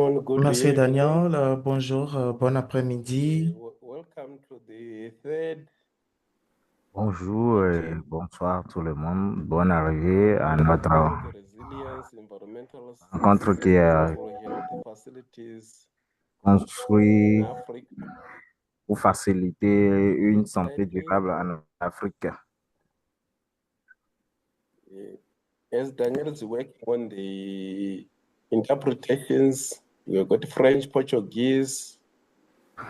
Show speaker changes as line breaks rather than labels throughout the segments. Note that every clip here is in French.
Good to
Merci
hear your voice.
Daniel. Bonjour, bon après-midi.
Welcome to the third
Bonjour,
meeting
bonsoir tout le monde. Bonne arrivée à
on
notre
climate resilience, environmental
rencontre qui est
sustainable health facilities in
construite
Africa.
pour faciliter une santé
Lightning.
durable en Afrique.
As Daniel is working on the interpretations, we've got French, Portuguese,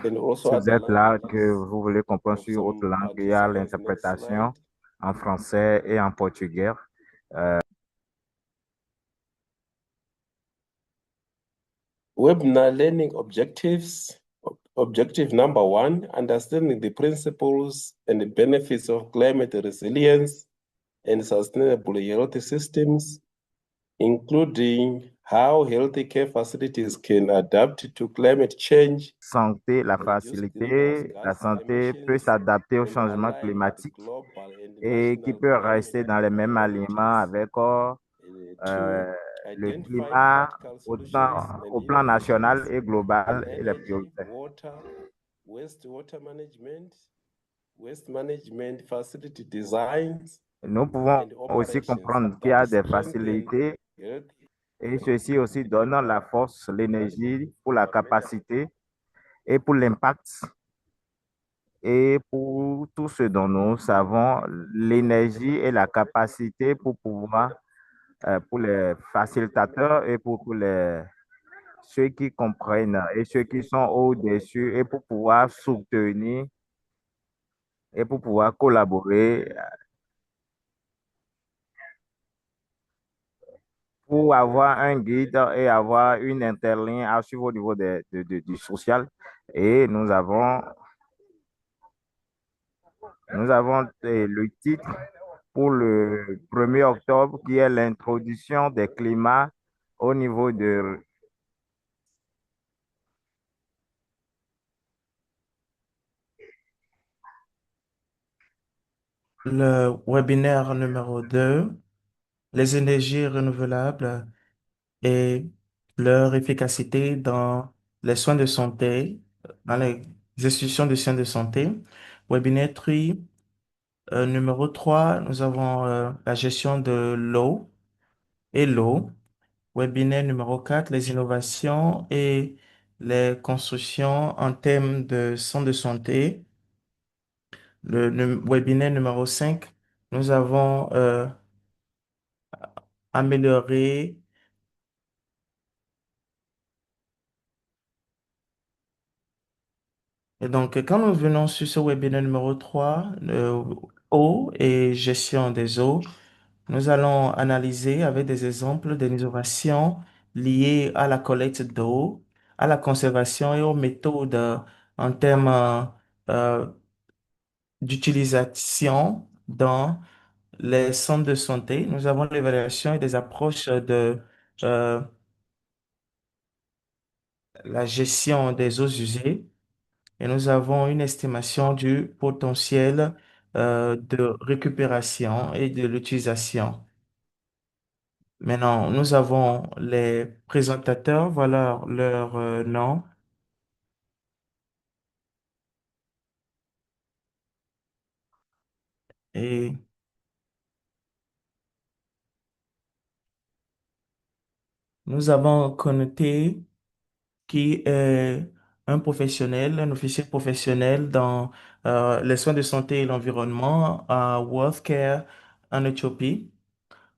and also
Si vous
other
êtes là, que
languages.
vous voulez
We
comprendre
have
sur autre
some
langue, il y a
participants. Next slide.
l'interprétation en français et en portugais.
Webinar learning objectives. Objective number one, understanding the principles and the benefits of climate resilience and sustainable health systems, including how healthy care facilities can adapt to climate change,
Santé, la
reduce greenhouse
facilité, la
gas
santé peut
emissions,
s'adapter au
and
changement
align with
climatique
global and
et qui
national
peut
climate
rester dans les mêmes aliments
priorities.
avec
Two,
le
identify
climat
practical solutions
autant
and
au plan national
innovations
et
in
global et les
energy,
priorités.
water, wastewater management, waste management facility designs
Nous pouvons
and
aussi
operations
comprendre qu'il y
that
a des
strengthen
facilités
health.
et ceci aussi donne la force, l'énergie pour la capacité et pour l'impact et pour tout ce dont nous savons, l'énergie et la capacité pour pouvoir, pour les facilitateurs et pour les, ceux qui comprennent et ceux qui sont au-dessus et pour pouvoir soutenir et pour pouvoir collaborer pour avoir un guide et avoir une interligne à suivre au niveau du social. Et nous avons le titre pour le 1er octobre qui est l'introduction des climats au niveau de...
Le webinaire numéro 2, les énergies renouvelables et leur efficacité dans les soins de santé, dans les institutions de soins de santé. Webinaire 3, numéro 3, nous avons la gestion de l'eau et l'eau. Webinaire numéro 4, les innovations et les constructions en termes de centres de santé. Le webinaire numéro 5, nous avons amélioré. Et donc, quand nous venons sur ce webinaire numéro 3, eau et gestion des eaux, nous allons analyser avec des exemples des innovations liées à la collecte d'eau, à la conservation et aux méthodes en termes euh, d'utilisation dans les centres de santé. Nous avons l'évaluation et des approches de euh, la gestion des eaux usées et nous avons une estimation du potentiel de récupération et de l'utilisation. Maintenant, nous avons les présentateurs, voilà leur nom. Et nous avons connoté qui est un professionnel, un officier professionnel dans les soins de santé et l'environnement à WorldCare en Éthiopie.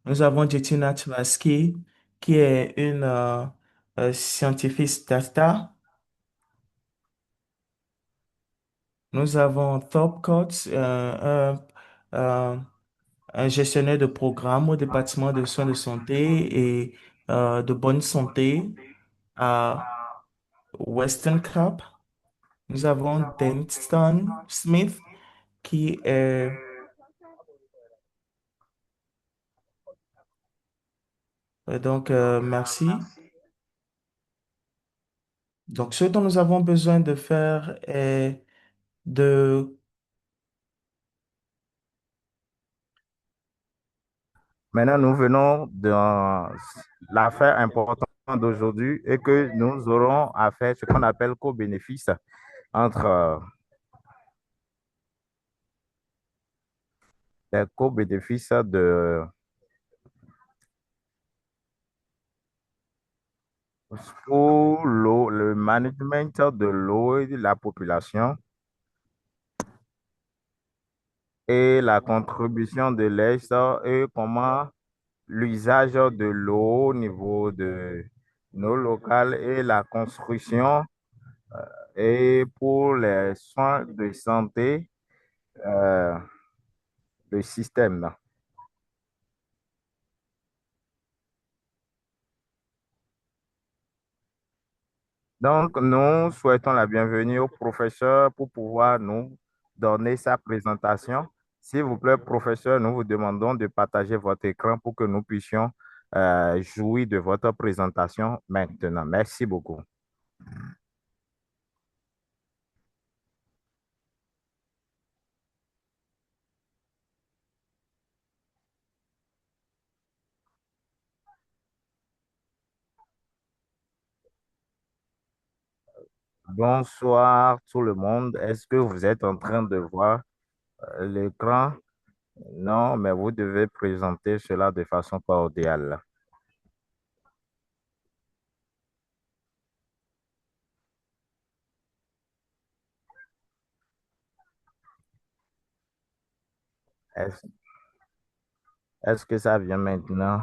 Nous avons Jetina Tversky, qui est une scientifique data. Nous avons Thorpe Coates, un gestionnaire de programme au département de soins de santé et de bonne santé à Western Cap. Nous avons Denton Smith qui est... merci. Donc, ce dont nous avons besoin de faire est de...
Maintenant, nous venons dans l'affaire importante. d'aujourd'hui et que nous aurons à faire ce qu'on appelle co-bénéfice entre les co-bénéfices pour l'eau, le management de l'eau et de la population et la contribution de l'Est et comment l'usage de l'eau au niveau de nos locales et la construction et pour les soins de santé, euh, le système. Donc, nous souhaitons la bienvenue au professeur pour pouvoir nous donner sa présentation. S'il vous plaît, professeur, nous vous demandons de partager votre écran pour que nous puissions jouir de votre présentation maintenant. Merci beaucoup. Bonsoir tout le monde. Est-ce que vous êtes en train de voir l'écran? Non, mais vous devez présenter cela de façon cordiale. Est-ce, est-ce que ça vient maintenant?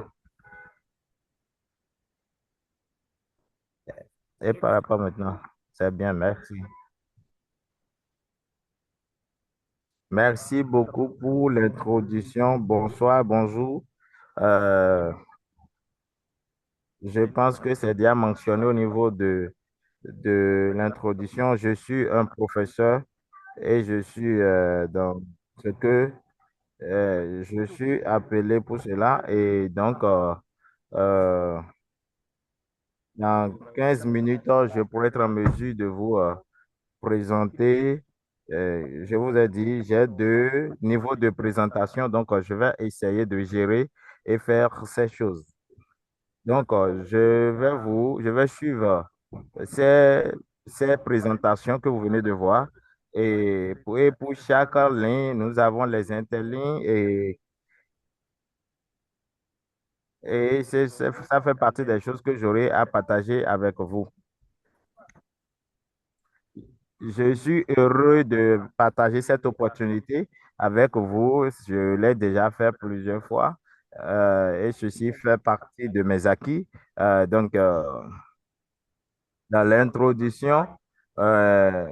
Et par rapport maintenant, c'est bien, merci. Merci beaucoup pour l'introduction. Bonsoir, bonjour. Euh, je pense que c'est déjà mentionné au niveau de l'introduction. Je suis un professeur et je suis dans ce que je suis appelé pour cela. Et donc, euh, dans 15 minutes, je pourrais être en mesure de vous présenter. Je vous ai dit, j'ai deux niveaux de présentation, donc je vais essayer de gérer et faire ces choses. Donc, je vais suivre ces, ces présentations que vous venez de voir. Et pour chaque ligne, nous avons les interlignes et ça fait partie des choses que j'aurai à partager avec vous. Je suis heureux de partager cette opportunité avec vous. Je l'ai déjà fait plusieurs fois et ceci fait partie de mes acquis. Donc, dans l'introduction, euh,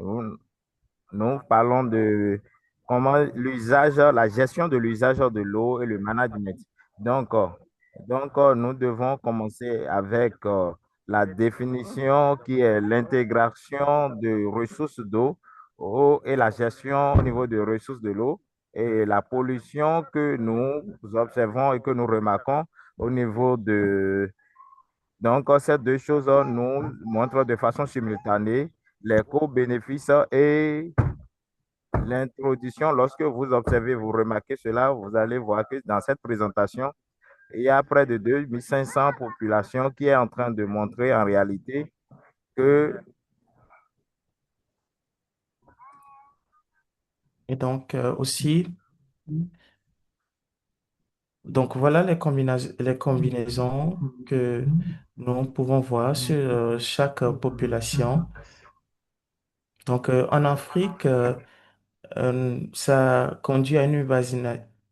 nous parlons de comment l'usage, la gestion de l'usage de l'eau et le management. Donc, euh, nous devons commencer avec la définition qui est l'intégration de ressources d'eau et la gestion au niveau des ressources de l'eau et la pollution que nous observons et que nous remarquons au niveau de ces deux choses nous montrent de façon simultanée les co-bénéfices et l'introduction. Lorsque vous observez, vous remarquez cela, vous allez voir que dans cette présentation, il y a près de 2500 populations qui est en train de montrer en réalité que
Et donc, aussi, donc voilà les combinaisons que nous pouvons voir sur chaque population. Donc, en Afrique, ça conduit à une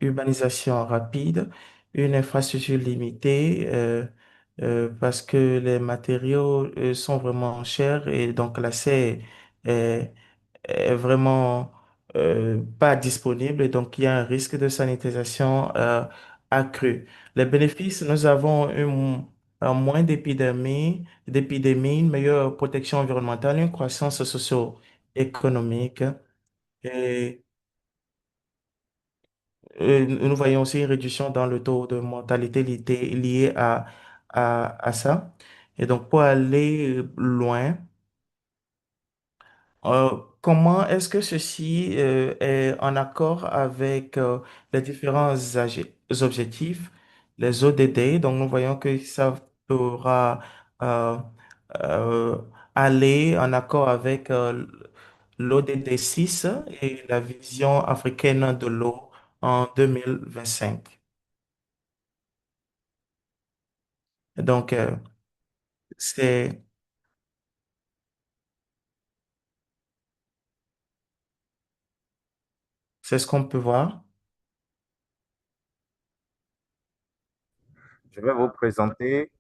urbanisation rapide, une infrastructure limitée, parce que les matériaux sont vraiment chers et donc l'accès est, est vraiment pas disponible et donc il y a un risque de sanitisation accru. Les bénéfices, nous avons un moins d'épidémies, une meilleure protection environnementale, une croissance socio-économique. Et nous voyons aussi une réduction dans le taux de mortalité lié à ça. Et donc, pour aller loin, comment est-ce que ceci est en accord avec les différents objectifs, les ODD? Donc, nous voyons que ça pourra euh, euh, aller en accord avec l'ODD 6 et la vision africaine de l'eau en 2025. Donc, c'est, c'est ce qu'on peut voir.
Je vais vous présenter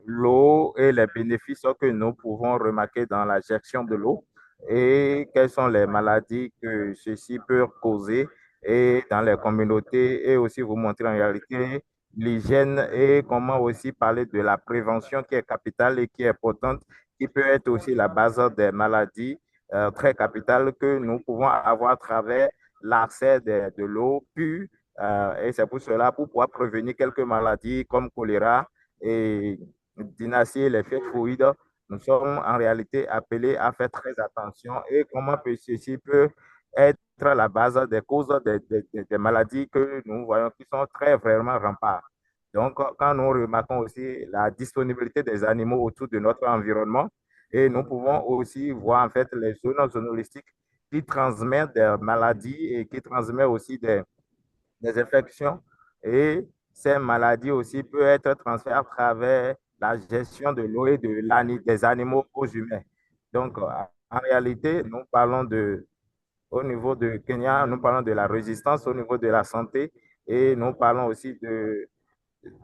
l'eau et les bénéfices que nous pouvons remarquer dans la gestion de l'eau et quelles sont les maladies que ceci peut causer et dans les communautés et aussi vous montrer en réalité l'hygiène et comment aussi parler de la prévention qui est capitale et qui est importante, qui peut être aussi la base des maladies très capitales que nous pouvons avoir à travers l'accès de l'eau pure. Et c'est pour cela, pour pouvoir prévenir quelques maladies comme choléra et dynastie, les faits fluides, nous sommes en réalité appelés à faire très attention et comment ceci peut être la base des causes des maladies que nous voyons qui sont très vraiment remparts. Donc, quand nous remarquons aussi la disponibilité des animaux autour de notre environnement, et nous pouvons aussi voir en fait les zones zoonolistiques qui transmettent des maladies et qui transmettent aussi des infections. Et ces maladies aussi peuvent être transférées à travers la gestion de l'eau et des animaux aux humains. Donc, en réalité, nous parlons au niveau de Kenya, nous parlons de la résistance au niveau de la santé et nous parlons aussi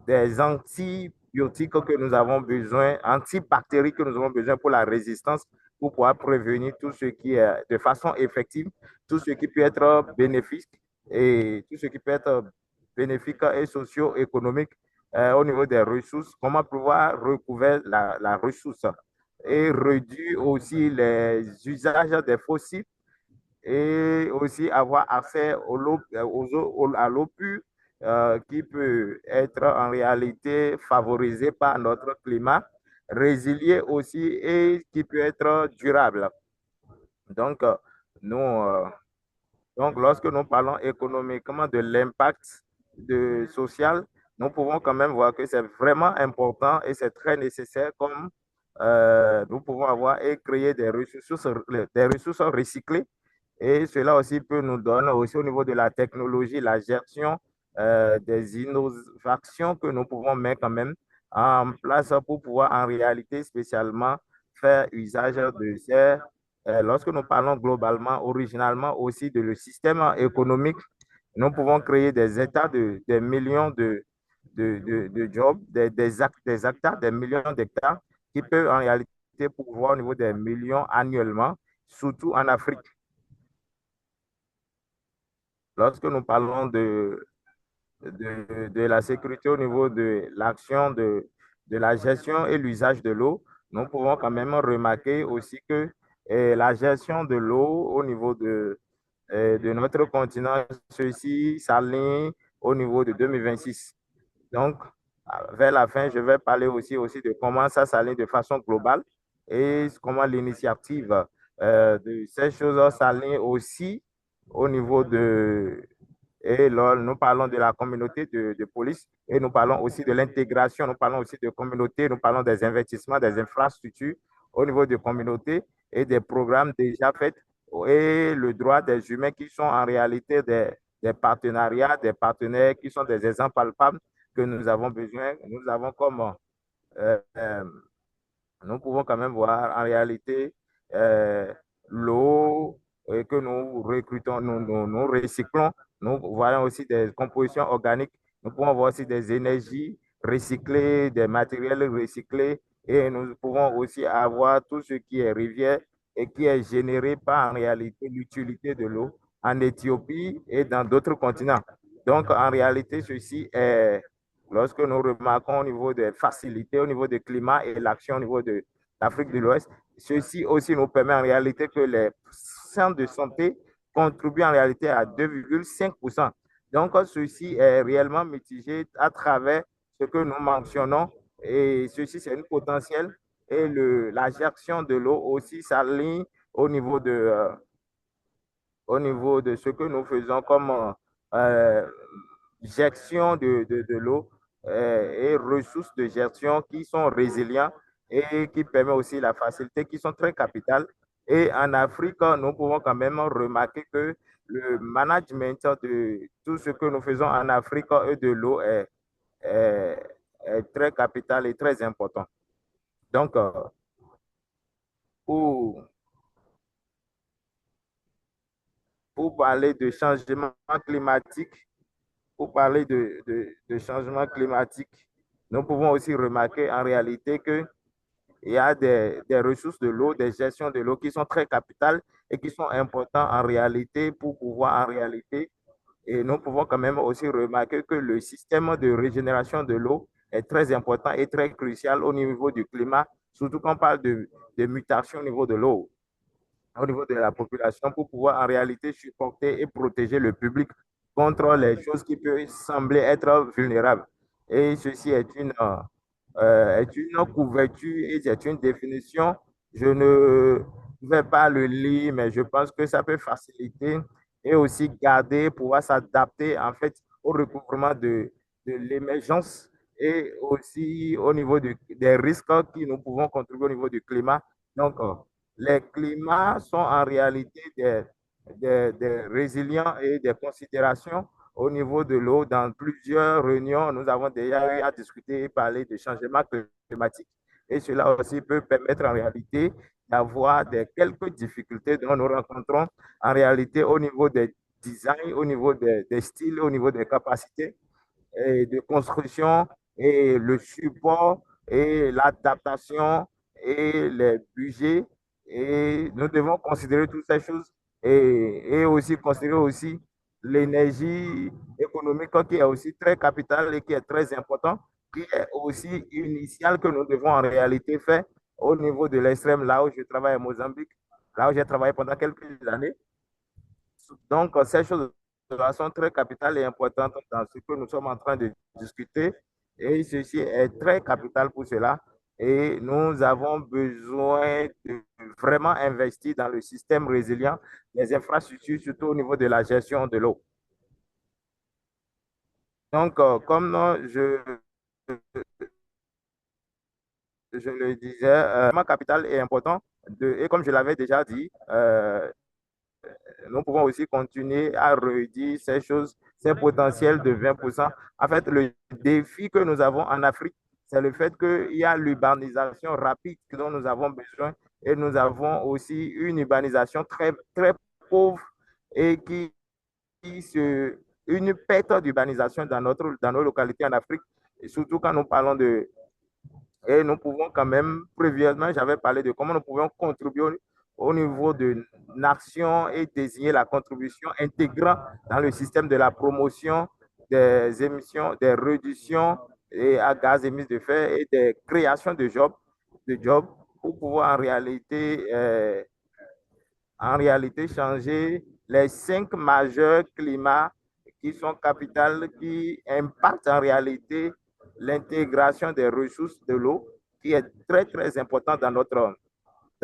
des antibiotiques que nous avons besoin, antibactériques que nous avons besoin pour la résistance, pour pouvoir prévenir tout ce qui est de façon effective, tout ce qui peut être bénéfique et tout ce qui peut être bénéfique et socio-économique au niveau des ressources, comment pouvoir recouvrir la ressource et réduire aussi les usages des fossiles et aussi avoir accès à l'eau pure qui peut être en réalité favorisée par notre climat, résilier aussi et qui peut être durable. Donc, nous, euh, donc, lorsque nous parlons économiquement de l'impact social, nous pouvons quand même voir que c'est vraiment important et c'est très nécessaire comme nous pouvons avoir et créer des ressources recyclées et cela aussi peut nous donner aussi au niveau de la technologie, la gestion des innovations que nous pouvons mettre quand même en place pour pouvoir en réalité spécialement faire usage de ces lorsque nous parlons globalement, originalement aussi de le système économique, nous pouvons créer des états des millions de jobs, des hectares, des millions d'hectares qui peuvent en réalité pouvoir au niveau des millions annuellement, surtout en Afrique. Lorsque nous parlons de la sécurité au niveau de l'action de la gestion et l'usage de l'eau, nous pouvons quand même remarquer aussi que la gestion de l'eau au niveau de notre continent, ceci s'aligne au niveau de 2026. Donc, vers la fin, je vais parler aussi de comment ça s'aligne de façon globale et comment l'initiative de ces choses s'aligne aussi au niveau et là, nous parlons de la communauté de police et nous parlons aussi de l'intégration, nous parlons aussi de communauté, nous parlons des investissements, des infrastructures au niveau de communauté et des programmes déjà faits et le droit des humains qui sont en réalité des partenariats, des partenaires qui sont des exemples palpables que nous avons besoin. Nous avons comme euh, euh, nous pouvons quand même voir en réalité euh, l'eau que nous recrutons, nous recyclons. Nous voyons aussi des compositions organiques. Nous pouvons voir aussi des énergies recyclées, des matériels recyclés. Et nous pouvons aussi avoir tout ce qui est rivière et qui est généré par en réalité l'utilité de l'eau en Éthiopie et dans d'autres continents. Donc, en réalité, ceci est lorsque nous remarquons au niveau des facilités, au niveau du climat et l'action au niveau de l'Afrique de l'Ouest, ceci aussi nous permet en réalité que les centres de santé contribuent en réalité à 2,5%. Donc, ceci est réellement mitigé à travers ce que nous mentionnons et ceci, c'est une potentielle et la gestion de l'eau aussi s'aligne au niveau de ce que nous faisons comme gestion de l'eau et ressources de gestion qui sont résilients et qui permettent aussi la facilité, qui sont très capitales. Et en Afrique, nous pouvons quand même remarquer que le management de tout ce que nous faisons en Afrique et de l'eau est, est très capital et très important. Donc, pour, pour parler de changement climatique, changement climatique, nous pouvons aussi remarquer en réalité que il y a des ressources de l'eau, des gestions de l'eau qui sont très capitales et qui sont importantes en réalité pour pouvoir en réalité. Et nous pouvons quand même aussi remarquer que le système de régénération de l'eau est très important et très crucial au niveau du climat, surtout quand on parle de mutations au niveau de l'eau, au niveau de la population, pour pouvoir en réalité supporter et protéger le public contre les choses qui peuvent sembler être vulnérables. Et ceci est une couverture et c'est une définition. Je ne vais pas le lire, mais je pense que ça peut faciliter et aussi garder, pouvoir s'adapter en fait au recouvrement de l'émergence et aussi au niveau des risques qui nous pouvons contribuer au niveau du climat. Donc, les climats sont en réalité des résilients et des considérations au niveau de l'eau. Dans plusieurs réunions, nous avons déjà eu à discuter et parler de changement climatique. Et cela aussi peut permettre en réalité d'avoir quelques difficultés dont nous rencontrons en réalité au niveau des designs, au niveau des styles, au niveau des capacités et de construction et le support et l'adaptation et les budgets. Et nous devons considérer toutes ces choses et aussi considérer aussi l'énergie économique qui est aussi très capitale et qui est très important, qui est aussi initiale que nous devons en réalité faire au niveau de l'extrême, là où je travaille à Mozambique, là où j'ai travaillé pendant quelques années. Donc, ces choses sont très capitales et importantes dans ce que nous sommes en train de discuter. Et ceci est très capital pour cela. Et nous avons besoin de vraiment investir dans le système résilient des infrastructures, surtout au niveau de la gestion de l'eau. Donc, comme je le disais, le capital est important. Et comme je l'avais déjà dit, nous pouvons aussi continuer à réduire ces choses, ces potentiels de 20%. En fait, le défi que nous avons en Afrique, c'est le fait qu'il y a l'urbanisation rapide dont nous avons besoin et nous avons aussi une urbanisation très, très pauvre et une perte d'urbanisation dans nos localités en Afrique, et surtout quand nous parlons de. Et nous pouvons quand même, prévieusement, j'avais parlé de comment nous pouvons contribuer au niveau de nations et désigner la contribution intégrant dans le système de la promotion des émissions, des réductions et à gaz émis de fer et des créations de jobs pour pouvoir en réalité changer les 5 majeurs climats qui sont capitales, qui impactent en réalité l'intégration des ressources de l'eau, qui est très, très important dans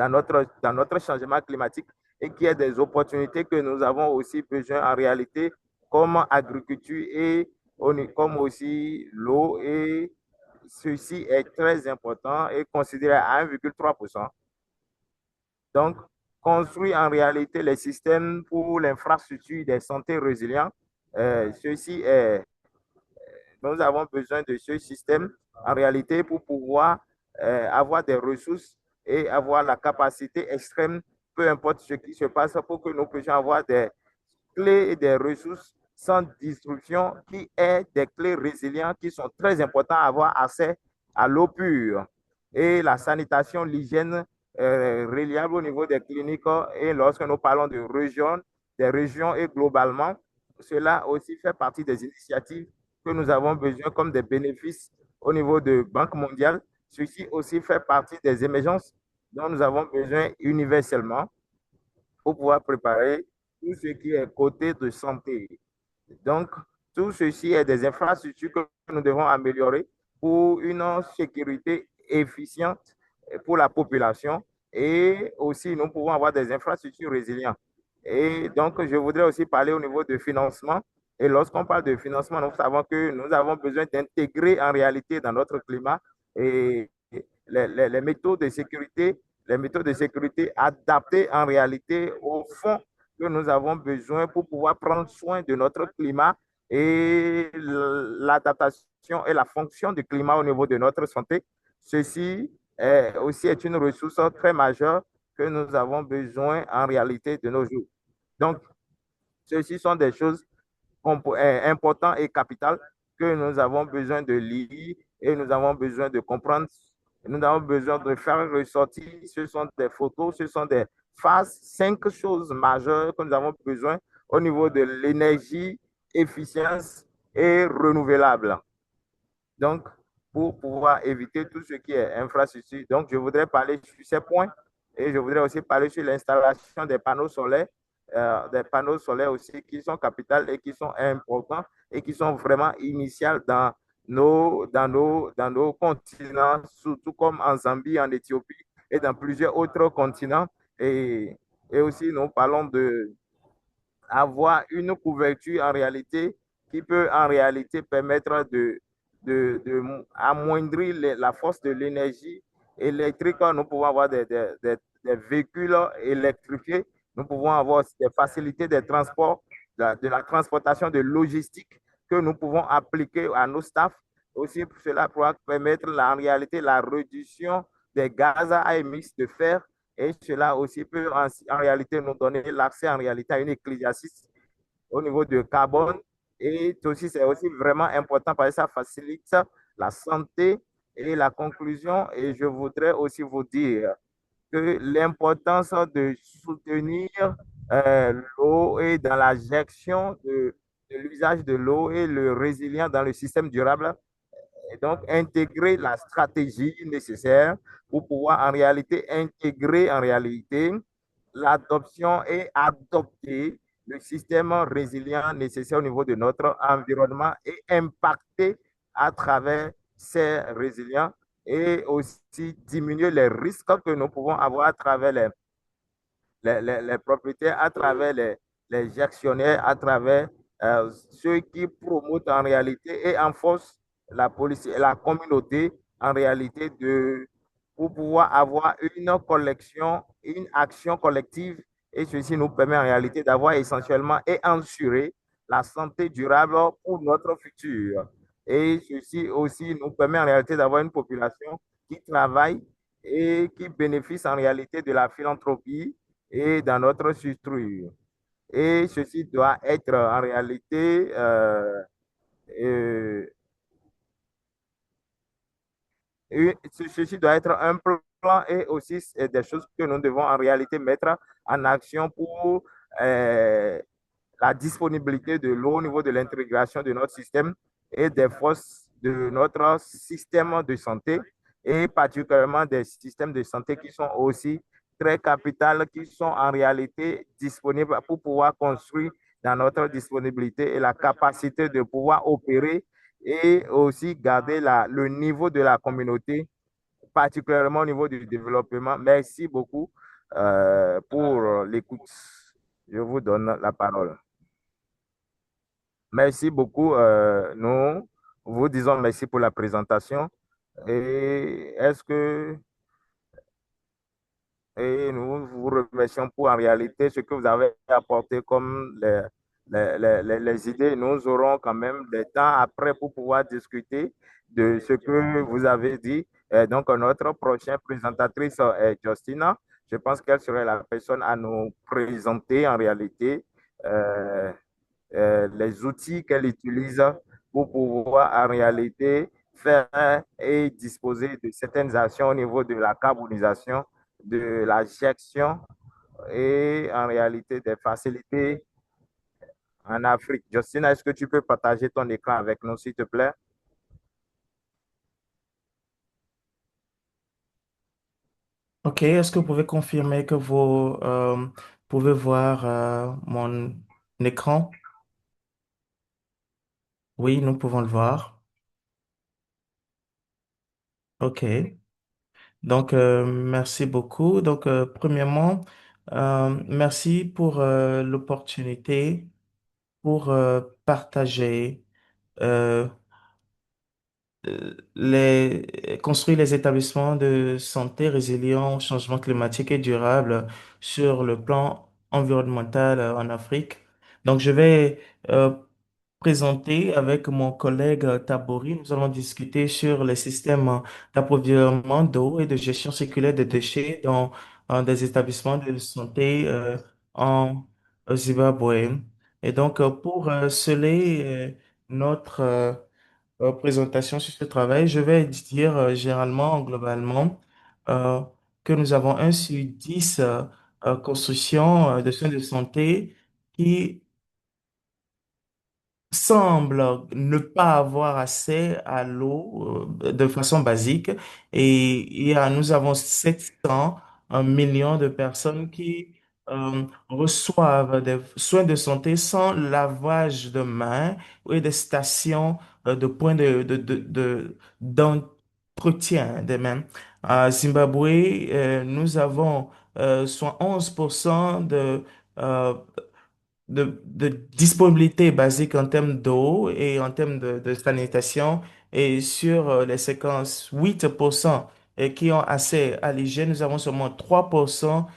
notre changement climatique et qui est des opportunités que nous avons aussi besoin en réalité, comme agriculture et comme aussi l'eau. Et ceci est très important et considéré à 1,3%. Donc, construire en réalité les systèmes pour l'infrastructure des santé résilients, nous avons besoin de ce système en réalité pour pouvoir avoir des ressources et avoir la capacité extrême, peu importe ce qui se passe, pour que nous puissions avoir des clés et des ressources sans destruction, qui est des clés résilientes qui sont très importantes à avoir accès à l'eau pure et la sanitation, l'hygiène reliable au niveau des cliniques. Et lorsque nous parlons de des régions et globalement, cela aussi fait partie des initiatives que nous avons besoin comme des bénéfices au niveau de Banque mondiale. Ceci aussi fait partie des émergences dont nous avons besoin universellement pour pouvoir préparer tout ce qui est côté de santé. Donc, tout ceci est des infrastructures que nous devons améliorer pour une sécurité efficiente pour la population et aussi nous pouvons avoir des infrastructures résilientes. Et donc, je voudrais aussi parler au niveau de financement Et lorsqu'on parle de financement, nous savons que nous avons besoin d'intégrer en réalité dans notre climat et les méthodes de sécurité, les méthodes de sécurité adaptées en réalité au fonds que nous avons besoin pour pouvoir prendre soin de notre climat et l'adaptation et la fonction du climat au niveau de notre santé. Ceci aussi est une ressource très majeure que nous avons besoin en réalité de nos jours. Donc, ceci sont des choses importantes et capitales que nous avons besoin de lire et nous avons besoin de comprendre. Nous avons besoin de faire ressortir. Ce sont des photos, ce sont des phases, 5 choses majeures que nous avons besoin au niveau de l'énergie, efficience et renouvelable. Donc, pour pouvoir éviter tout ce qui est infrastructure. Donc, je voudrais parler sur ces points et je voudrais aussi parler sur l'installation des panneaux solaires aussi qui sont capitales et qui sont importants et qui sont vraiment initiales dans nos continents, surtout comme en Zambie, en Éthiopie et dans plusieurs autres continents. Et aussi, nous parlons de avoir une couverture en réalité qui peut en réalité permettre de amoindrir la force de l'énergie électrique. Nous pouvons avoir des véhicules électrifiés, nous pouvons avoir des facilités de transport, de la transportation de logistique que nous pouvons appliquer à nos staffs. Aussi, cela pourra permettre en réalité la réduction des gaz à émission de fer et cela aussi peut en réalité nous donner l'accès en réalité à une ecclésiastique au niveau de carbone. Et aussi, c'est aussi vraiment important parce que ça facilite la santé et la conclusion. Et je voudrais aussi vous dire que l'importance de soutenir l'eau et dans la gestion de l'usage de l'eau et le résilient dans le système durable et donc, intégrer la stratégie nécessaire pour pouvoir en réalité intégrer en réalité l'adoption et adopter le système résilient nécessaire au niveau de notre environnement et impacter à travers ces résilients et aussi diminuer les risques que nous pouvons avoir à travers les propriétaires, à travers les gestionnaires, à travers ceux qui promotent en réalité et enforcent la police et la communauté en réalité pour pouvoir avoir une collection, une action collective et ceci nous permet en réalité d'avoir essentiellement et assurer la santé durable pour notre futur. Et ceci aussi nous permet en réalité d'avoir une population qui travaille et qui bénéficie en réalité de la philanthropie et dans notre structure. Et ceci doit être en réalité euh, ceci doit être un plan et aussi des choses que nous devons en réalité mettre en action pour la disponibilité de l'eau au niveau de l'intégration de notre système et des forces de notre système de santé et particulièrement des systèmes de santé qui sont aussi très capitales, qui sont en réalité disponibles pour pouvoir construire dans notre disponibilité et la capacité de pouvoir opérer et aussi garder le niveau de la communauté, particulièrement au niveau du développement. Merci beaucoup pour l'écoute. Je vous donne la parole. Merci beaucoup. Nous vous disons merci pour la présentation. Et est-ce que et nous vous remercions pour en réalité ce que vous avez apporté comme les idées. Nous aurons quand même des temps après pour pouvoir discuter de ce que vous avez dit. Et donc, notre prochaine présentatrice est Justina. Je pense qu'elle serait la personne à nous présenter en réalité les outils qu'elle utilise pour pouvoir en réalité faire et disposer de certaines actions au niveau de la carbonisation, de la gestion et en réalité des facilités en Afrique. Justina, est-ce que tu peux partager ton écran avec nous, s'il te plaît?
OK, est-ce que vous pouvez confirmer que vous pouvez voir mon écran? Oui, nous pouvons le voir. OK. Donc, merci beaucoup. Donc, premièrement, merci pour l'opportunité pour partager euh, construire les établissements de santé résilients au changement climatique et durable sur le plan environnemental en Afrique. Donc, je vais euh, présenter avec mon collègue Tabori. Nous allons discuter sur les systèmes d'approvisionnement d'eau et de gestion circulaire des déchets dans des établissements de santé en Zimbabwe. Et donc, pour sceller notre présentation sur ce travail, je vais dire généralement, globalement, euh, que nous avons un sur 10 constructions de soins de santé qui semble ne pas avoir accès à l'eau de façon basique nous avons 700 millions de personnes qui reçoivent des soins de santé sans lavage de mains ou des stations de points d'entretien des mains. À Zimbabwe, nous avons soit 11% euh, de disponibilité basique en termes d'eau et en termes de sanitation. Et sur les séquences, 8% qui ont accès à l'hygiène, nous avons seulement 3%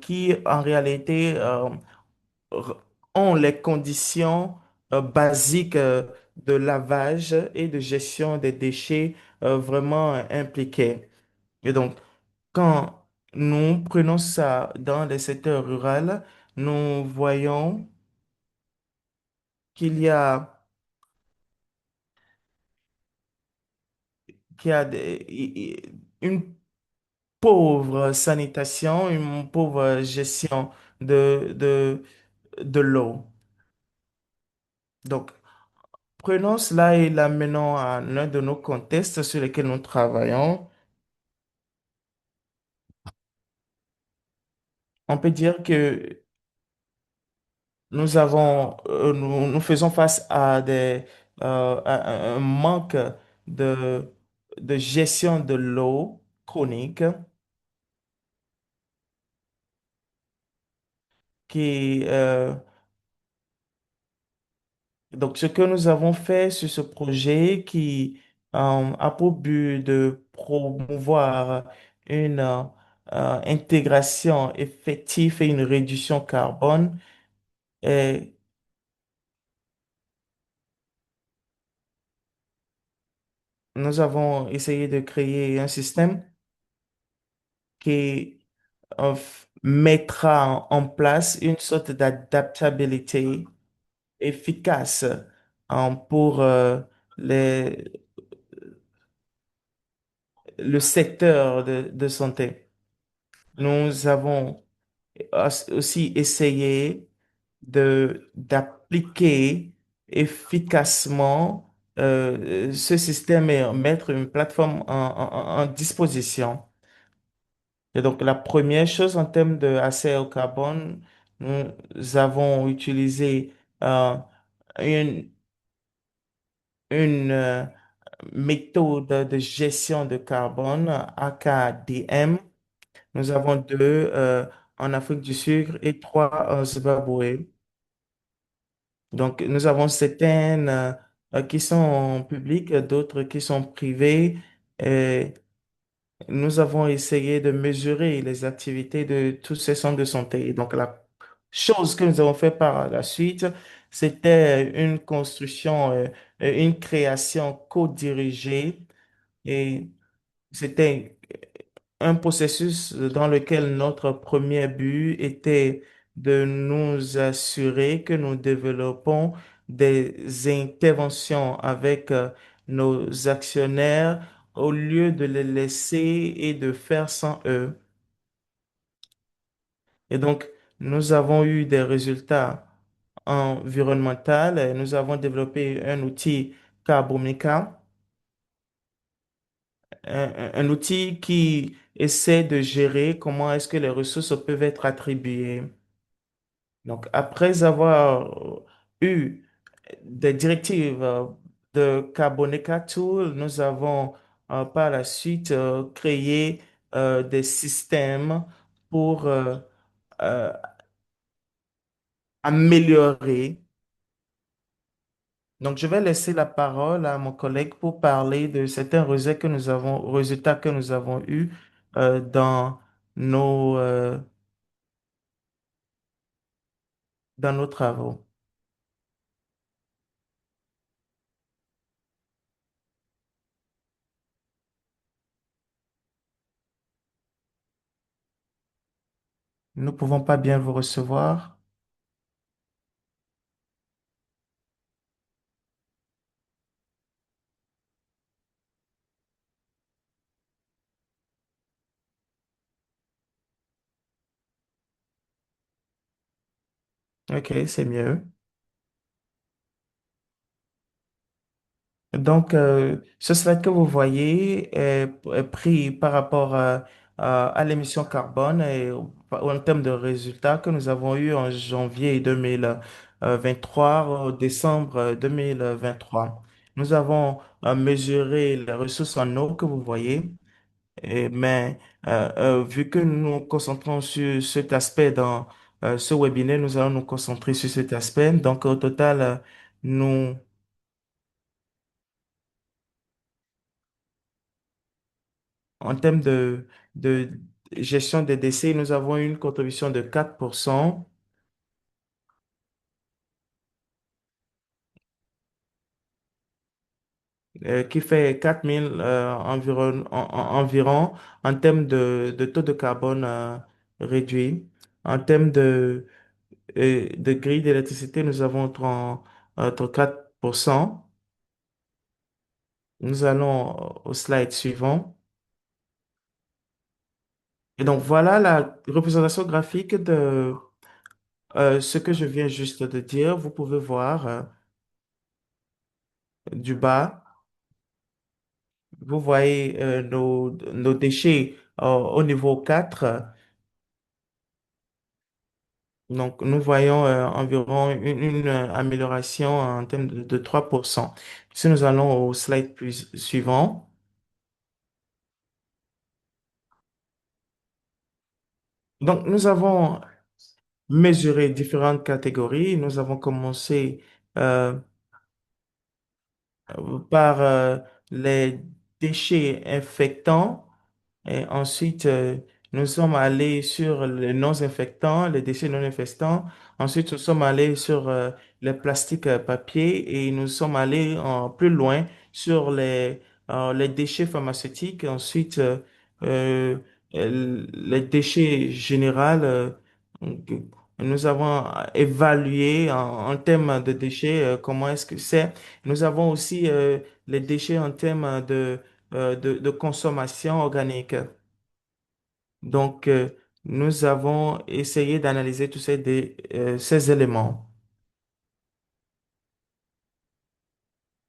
qui, en réalité, r- ont les conditions basiques de lavage et de gestion des déchets vraiment impliquées. Et donc, quand nous prenons ça dans les secteurs ruraux, nous voyons qu'il y a, qu'il y a une pauvre sanitation, une pauvre gestion de l'eau. Donc, prenons cela et l'amenons à l'un de nos contextes sur lesquels nous travaillons. On peut dire que nous faisons face à à un manque de, de gestion de l'eau chronique qui, donc, ce que nous avons fait sur ce projet qui a pour but de promouvoir une intégration effective et une réduction carbone, et nous avons essayé de créer un système qui mettra en place une sorte d'adaptabilité efficace pour le secteur de santé. Nous avons aussi essayé d'appliquer efficacement ce système et mettre une plateforme en disposition. Et donc, la première chose en termes d'accès au carbone, nous avons utilisé euh, une, une méthode de gestion de carbone, AKDM. Nous avons deux en Afrique du Sud et trois en Zimbabwe. Donc, nous avons certaines qui sont publiques, d'autres qui sont privées. Et nous avons essayé de mesurer les activités de tous ces centres de santé. Donc, la chose que nous avons fait par la suite, c'était une construction, une création co-dirigée et c'était un processus dans lequel notre premier but était de nous assurer que nous développons des interventions avec nos actionnaires au lieu de les laisser et de faire sans eux. Et donc, nous avons eu des résultats environnementaux et nous avons développé un outil Carbomica, un outil qui essaie de gérer comment est-ce que les ressources peuvent être attribuées. Donc, après avoir eu des directives de Carbonica Tool, nous avons par la suite créé des systèmes pour euh, améliorer Donc, je vais laisser la parole à mon collègue pour parler de certains résultats que nous avons eus dans nos, euh, dans nos travaux. Nous ne pouvons pas bien vous recevoir. OK, c'est mieux. Donc, ce slide que vous voyez est pris par rapport à l'émission carbone et en termes de résultats que nous avons eu en janvier 2023 au décembre 2023. Nous avons mesuré les ressources en eau que vous voyez, mais vu que nous nous concentrons sur cet aspect dans ce webinaire, nous allons nous concentrer sur cet aspect. Donc, au total, nous En termes de gestion des décès, nous avons une contribution de 4%, qui fait 4000 environ en termes de taux de carbone réduit. En termes de grille d'électricité, nous avons entre 4%. Nous allons au slide suivant. Et donc voilà la représentation graphique de ce que je viens juste de dire. Vous pouvez voir du bas. Vous voyez nos déchets au niveau 4. Donc, nous voyons environ une amélioration en termes de 3%. Si nous allons au slide suivant, donc nous avons mesuré différentes catégories. Nous avons commencé euh, par les déchets infectants. Et ensuite, nous sommes allés sur les non-infectants, les déchets non-infectants. Ensuite, nous sommes allés sur les plastiques papier et nous sommes allés plus loin sur les déchets pharmaceutiques. Ensuite, euh, les déchets généraux. Donc, nous avons évalué en termes de déchets comment est-ce que c'est. Nous avons aussi les déchets en termes de consommation organique. Donc, nous avons essayé d'analyser tous ces éléments.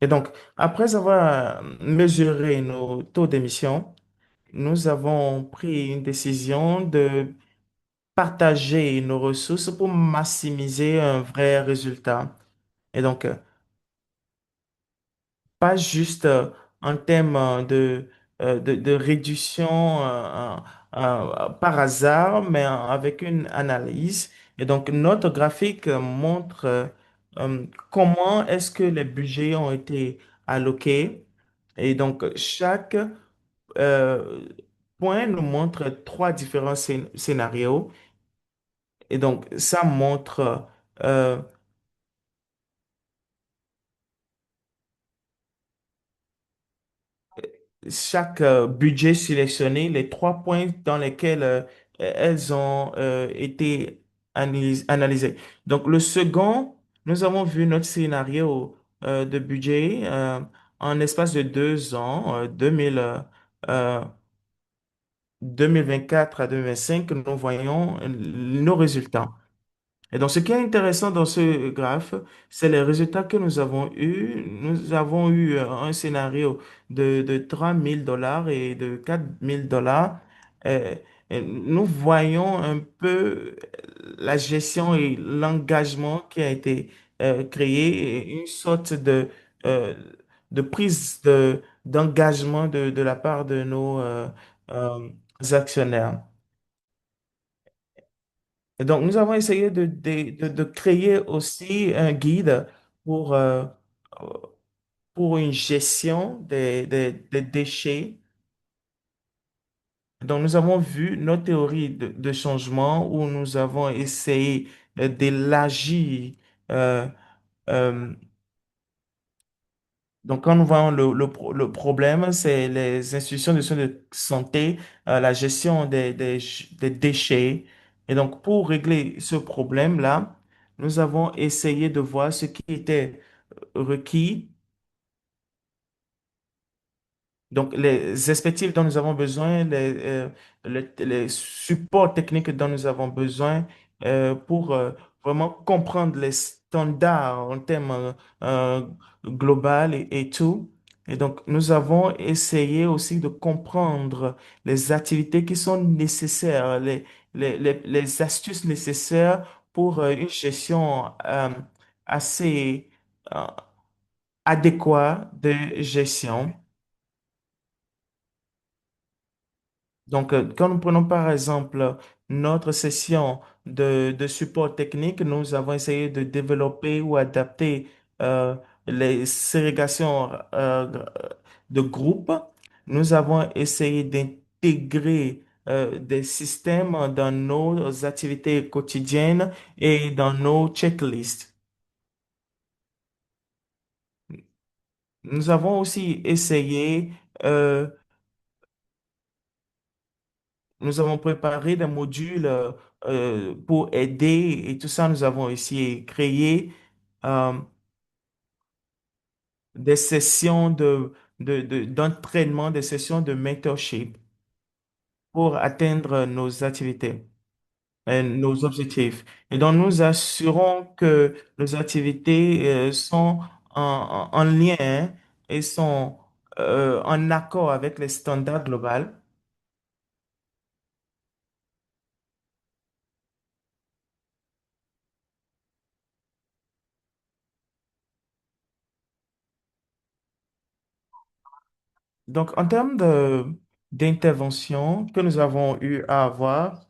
Et donc, après avoir mesuré nos taux d'émission, nous avons pris une décision de partager nos ressources pour maximiser un vrai résultat. Et donc, pas juste en termes de réduction par hasard, mais avec une analyse. Et donc, notre graphique montre comment est-ce que les budgets ont été alloqués. Et donc, chaque euh, point nous montre trois différents scénarios. Et donc, ça montre euh, chaque budget sélectionné, les trois points dans lesquels elles ont été analysées. Donc, le second, nous avons vu notre scénario de budget en espace de 2 ans, 2024 à 2025, nous voyons nos résultats. Et donc, ce qui est intéressant dans ce graphe, c'est les résultats que nous avons eus. Nous avons eu un scénario de 3 000 $ et de 4 000 $. Euh, et nous voyons un peu la gestion et l'engagement qui a été créé, et une sorte euh, de prise d'engagement de la part de nos euh, actionnaires. Et donc, nous avons essayé de créer aussi un guide pour pour une gestion des déchets. Donc, nous avons vu notre théorie de changement où nous avons essayé d'élargir. euh, euh, donc, quand nous voyons le problème, c'est les institutions de soins de santé, la gestion des déchets. Et donc, pour régler ce problème-là, nous avons essayé de voir ce qui était requis. Donc, les expertises dont nous avons besoin, les supports techniques dont nous avons besoin pour vraiment comprendre les standards en termes euh, global et tout. Et donc, nous avons essayé aussi de comprendre les activités qui sont nécessaires, les astuces nécessaires pour une gestion assez euh, adéquate de gestion. Donc, quand nous prenons par exemple notre session de support technique, nous avons essayé de développer ou adapter euh, les ségrégations de groupes. Nous avons essayé d'intégrer des systèmes dans nos activités quotidiennes et dans nos checklists. Nous avons aussi essayé euh, nous avons préparé des modules pour aider et tout ça. Nous avons essayé de créer euh, des sessions d'entraînement, des sessions de mentorship pour atteindre nos activités et nos objectifs. Et donc, nous assurons que nos activités sont en lien et sont en accord avec les standards globaux. Donc, en termes d'intervention que nous avons eu à avoir,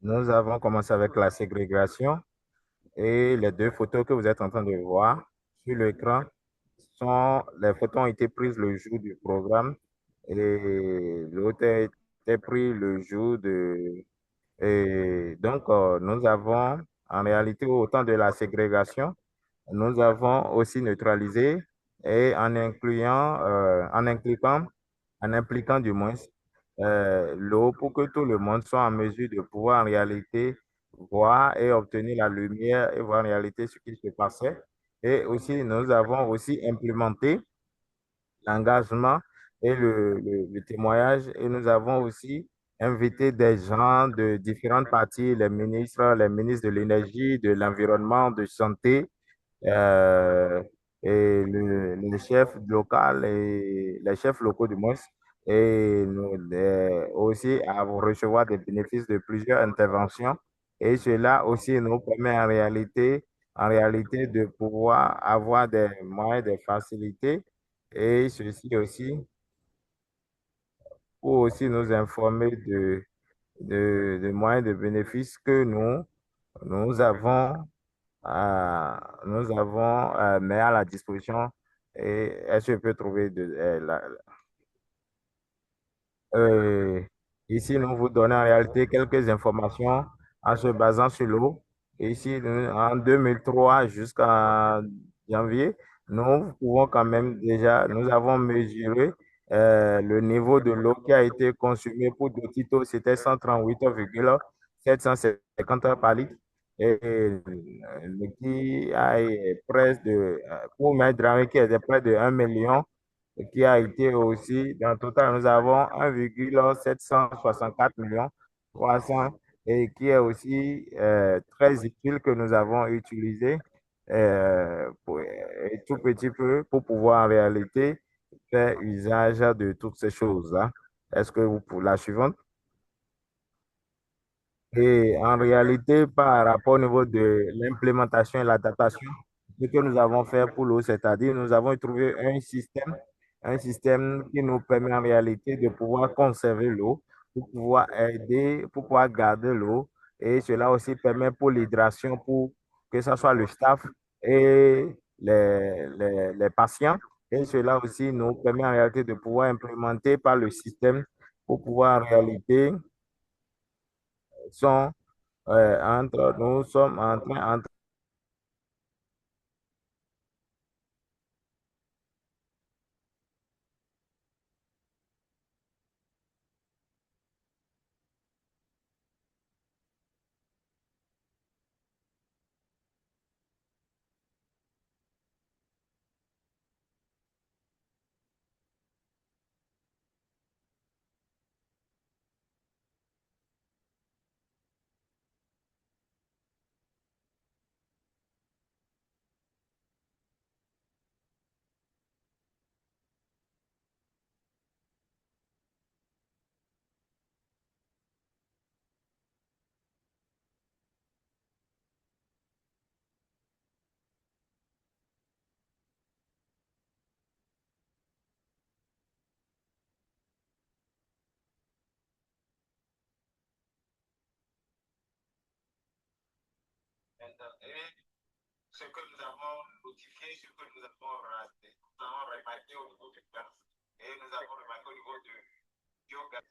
Nous avons commencé avec la ségrégation et les deux photos que vous êtes en train de voir sur l'écran sont les photos ont été prises le jour du programme et l'autre a été pris le jour de. Et donc, nous avons en réalité au temps de la ségrégation, nous avons aussi neutralisé et en impliquant du moins l'eau pour que tout le monde soit en mesure de pouvoir en réalité voir et obtenir la lumière et voir en réalité ce qui se passait. Et aussi, nous avons aussi implémenté l'engagement et le témoignage. Et nous avons aussi invité des gens de différentes parties, les ministres de l'énergie, de l'environnement, de santé, euh, et le chef local et les chefs locaux du moins, et nous, aussi à recevoir des bénéfices de plusieurs interventions. Et cela aussi nous permet en réalité de pouvoir avoir des moyens, des facilités, et ceci aussi pour aussi nous informer de moyens de bénéfices que nous avons mis à la disposition. Et est-ce que je peux trouver euh, ici, nous vous donnons en réalité quelques informations en se basant sur l'eau. Ici, en 2003 jusqu'à janvier, nous pouvons quand même déjà, nous avons mesuré le niveau de l'eau qui a été consommé pour deux titres, c'était 138,750 par litre. Et qui a presque pour mettre qui était près de 1 million qui a été aussi, dans le total, nous avons 1,764 millions 300 et qui est aussi très utile que nous avons utilisé et tout petit peu pour pouvoir en réalité faire usage de toutes ces choses-là. Est-ce que vous, pour la suivante? Et en réalité, par rapport au niveau de l'implémentation et l'adaptation, ce que nous avons fait pour l'eau, c'est-à-dire nous avons trouvé un système qui nous permet en réalité de pouvoir conserver l'eau, pour pouvoir aider, pour pouvoir garder l'eau. Et cela aussi permet pour l'hydration, pour que ce soit le staff et les patients. Et cela aussi nous permet en réalité de pouvoir implémenter par le système pour pouvoir en réalité sont, nous sommes en train, ce que nous avons notifié, ce que nous avons remarqué au niveau du gaz et nous avons remarqué au niveau du biogaz.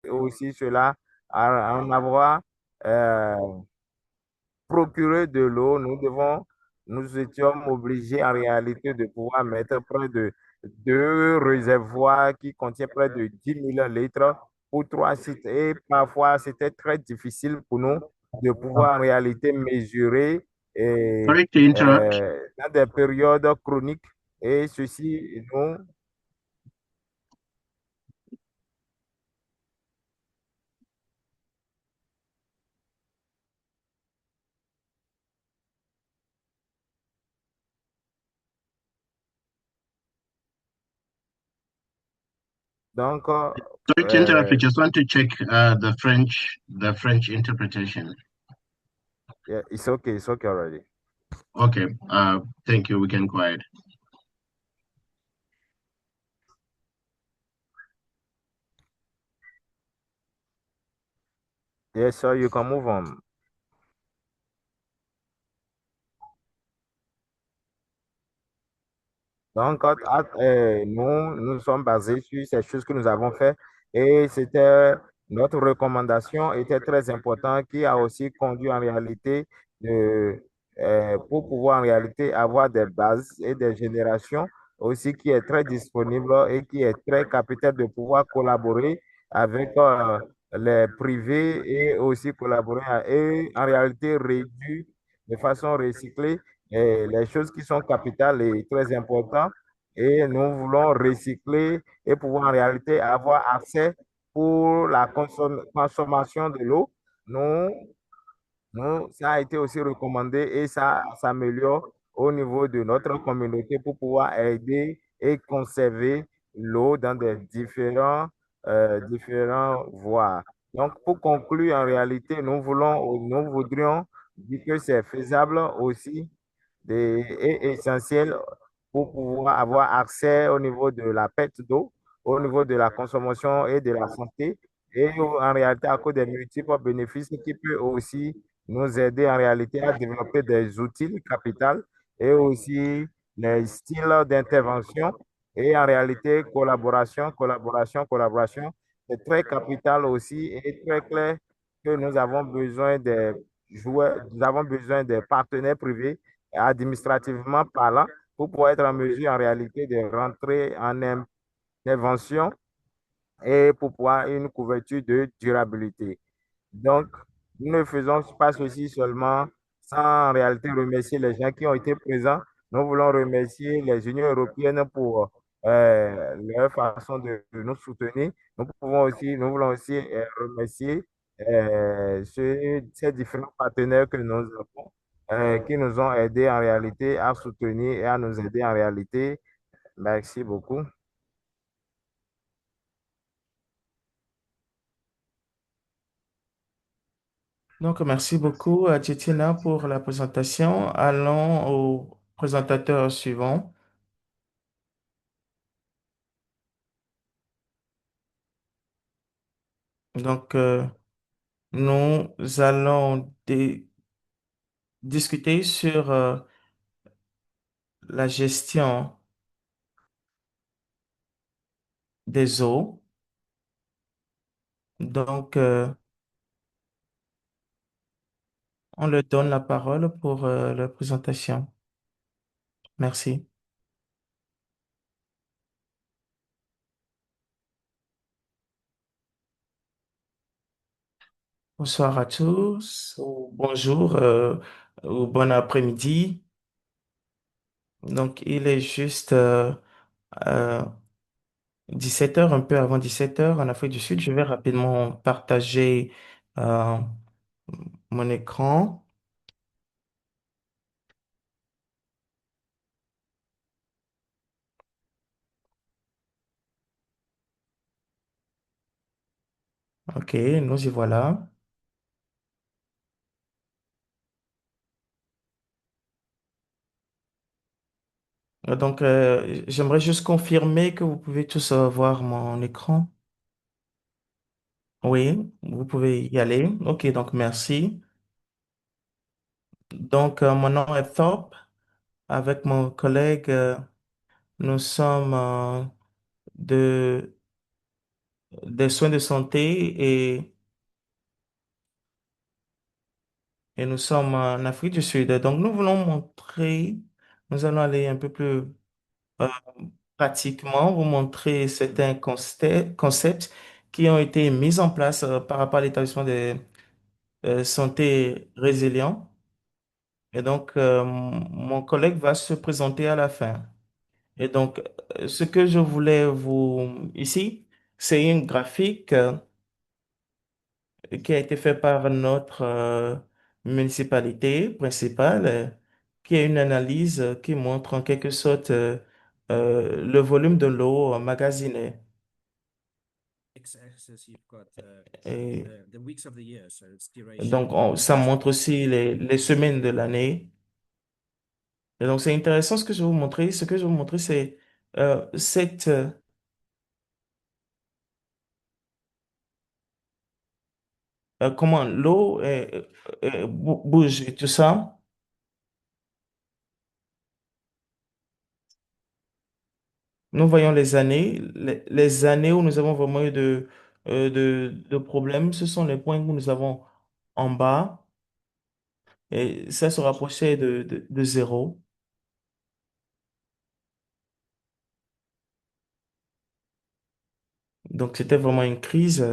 Aussi cela, en avoir euh, procuré de l'eau, nous étions obligés en réalité de pouvoir mettre près de deux réservoirs qui contiennent près de 10 000 litres pour 3 sites. Et parfois, c'était très difficile pour nous de pouvoir en réalité mesurer et,
Sorry to interrupt.
dans des périodes chroniques. Et ceci, nous, donc,
Sorry to interrupt. I just want to check the French interpretation.
yeah, it's okay already.
Okay. Thank you. We can go ahead.
Yes, sir, you can move on. Donc, nous sommes basés sur ces choses que nous avons fait et c'était notre recommandation était très importante qui a aussi conduit en réalité pour pouvoir en réalité avoir des bases et des générations aussi qui est très disponible et qui est très capital de pouvoir collaborer avec les privés et aussi et en réalité réduire de façon recyclée et les choses qui sont capitales et très importantes, et nous voulons recycler et pouvoir en réalité avoir accès pour la consommation de l'eau. Nous, ça a été aussi recommandé et ça s'améliore au niveau de notre communauté pour pouvoir aider et conserver l'eau dans des différents voies. Donc, pour conclure, en réalité, nous voudrions dire que c'est faisable aussi est essentiel pour pouvoir avoir accès au niveau de la perte d'eau, au niveau de la consommation et de la santé. Et en réalité, à cause des multiples bénéfices qui peut aussi nous aider en réalité à développer des outils capitaux et aussi les styles d'intervention. Et en réalité, collaboration. C'est très capital aussi et très clair que nous avons besoin des joueurs, nous avons besoin des partenaires privés administrativement parlant, pour pouvoir être en mesure en réalité de rentrer en intervention et pour pouvoir une couverture de durabilité. Donc, nous ne faisons pas ceci seulement sans en réalité remercier les gens qui ont été présents. Nous voulons remercier les Unions européennes pour leur façon de nous soutenir. Nous voulons aussi remercier ces différents partenaires que nous avons, qui nous ont aidés en réalité à soutenir et à nous aider en réalité. Merci beaucoup.
Donc, merci beaucoup à Tietina pour la présentation. Allons au présentateur suivant. Donc, nous allons discuter sur la gestion des eaux. Donc, on leur donne la parole pour la présentation. Merci. Bonsoir à tous, ou bonjour, ou bon après-midi. Donc, il est juste 17 heures, un peu avant 17 heures en Afrique du Sud. Je vais rapidement partager euh, mon écran. OK, nous y voilà. Donc, j'aimerais juste confirmer que vous pouvez tous voir mon écran. Oui, vous pouvez y aller. OK, donc merci. Donc, mon nom est Thorpe. Avec mon collègue, nous sommes de, des soins de santé et nous sommes en Afrique du Sud. Donc, nous voulons montrer, nous allons aller un peu plus euh, pratiquement, vous montrer certains concepts qui ont été mis en place par rapport à l'établissement de santé résilient. Et donc, mon collègue va se présenter à la fin. Et donc, ce que je voulais vous ici, c'est une graphique qui a été faite par notre municipalité principale, qui est une analyse qui montre en quelque sorte le volume de l'eau emmagasinée. Et donc, ça montre aussi les semaines de l'année. Et donc, c'est intéressant ce que je vais vous montrer. Ce que je vais vous montrer, c'est cette comment l'eau bouge et tout ça. Nous voyons les années, les années où nous avons vraiment eu de problèmes. Ce sont les points que nous avons en bas et ça se rapprochait de zéro. Donc, c'était vraiment une crise.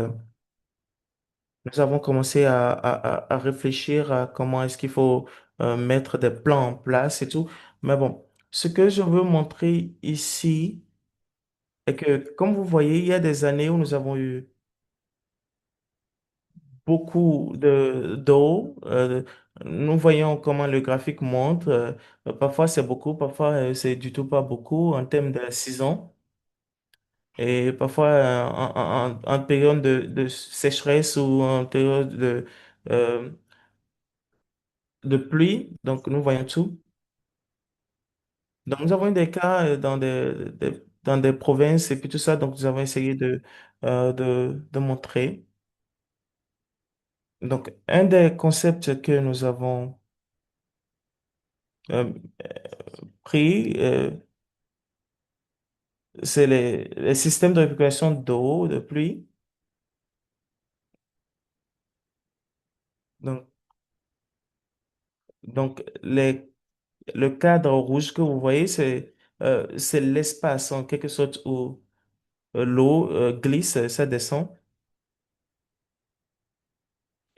Nous avons commencé à réfléchir à comment est-ce qu'il faut mettre des plans en place et tout. Mais bon, ce que je veux montrer ici est que, comme vous voyez, il y a des années où nous avons eu beaucoup d'eau. Nous voyons comment le graphique montre. Parfois c'est beaucoup, parfois c'est du tout pas beaucoup en termes de saison. Et parfois en période de sécheresse ou en période euh, de pluie. Donc nous voyons tout. Donc nous avons eu des cas dans dans des provinces et puis tout ça. Donc nous avons essayé de montrer. Donc un des concepts que nous avons euh, pris, c'est les systèmes de récupération d'eau, de pluie. Donc, donc le cadre rouge que vous voyez, c'est l'espace en quelque sorte où l'eau glisse, ça descend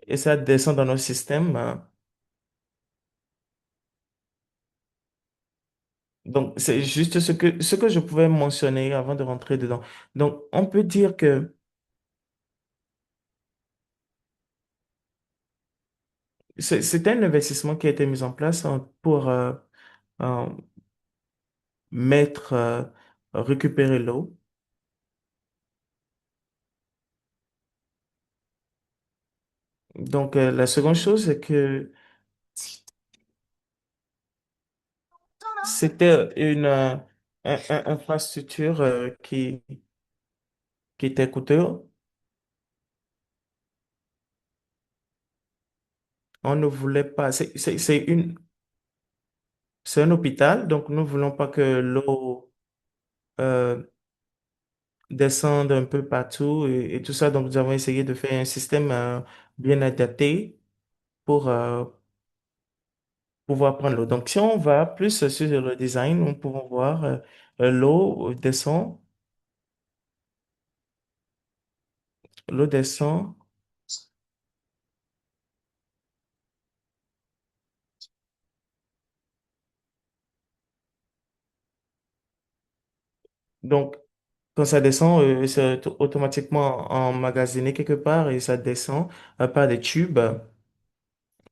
et ça descend dans nos systèmes, hein. Donc, c'est juste ce que je pouvais mentionner avant de rentrer dedans. Donc, on peut dire que c'est un investissement qui a été mis en place hein, pour euh, mettre, récupérer l'eau. Donc, la seconde chose, c'est que c'était une infrastructure qui était coûteuse. On ne voulait pas. C'est un hôpital, donc nous ne voulons pas que l'eau euh, descende un peu partout et tout ça. Donc, nous avons essayé de faire un système bien adapté pour pouvoir prendre l'eau. Donc, si on va plus sur le design, nous pouvons voir l'eau descend. Donc, quand ça descend, c'est automatiquement emmagasiné quelque part et ça descend par des tubes.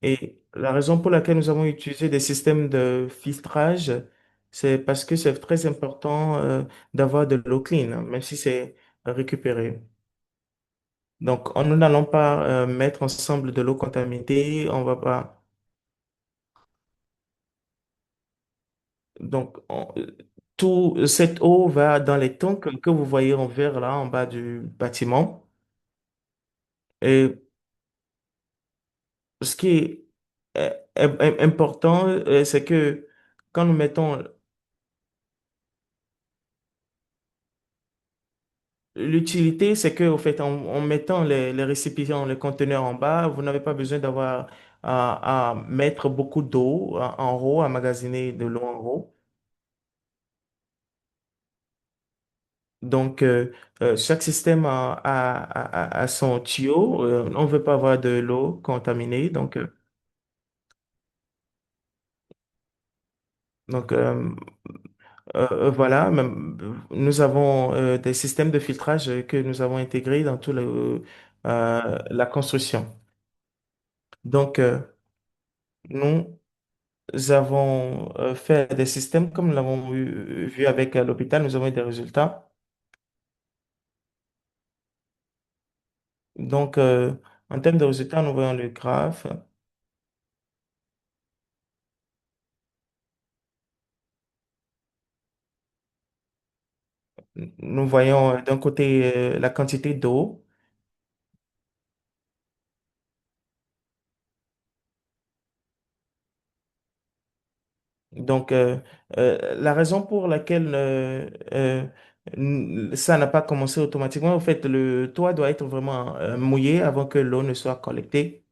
Et la raison pour laquelle nous avons utilisé des systèmes de filtrage, c'est parce que c'est très important d'avoir de l'eau clean, hein, même si c'est récupéré. Donc, nous n'allons pas mettre ensemble de l'eau contaminée, on va pas. Donc, tout cette eau va dans les tanks que vous voyez en vert là en bas du bâtiment. Et ce qui est important, c'est que quand nous mettons l'utilité, c'est que, au fait, en mettant les récipients, les conteneurs en bas, vous n'avez pas besoin d'avoir à mettre beaucoup d'eau en haut, à magasiner de l'eau en haut. Donc, chaque système a son tuyau. On ne veut pas avoir de l'eau contaminée. Donc, voilà, nous avons des systèmes de filtrage que nous avons intégrés dans la construction. Donc, nous avons fait des systèmes comme nous l'avons vu avec l'hôpital, nous avons eu des résultats. Donc, en termes de résultats, nous voyons le graphe. Nous voyons d'un côté la quantité d'eau. Donc, la raison pour laquelle ça n'a pas commencé automatiquement, en fait, le toit doit être vraiment mouillé avant que l'eau ne soit collectée.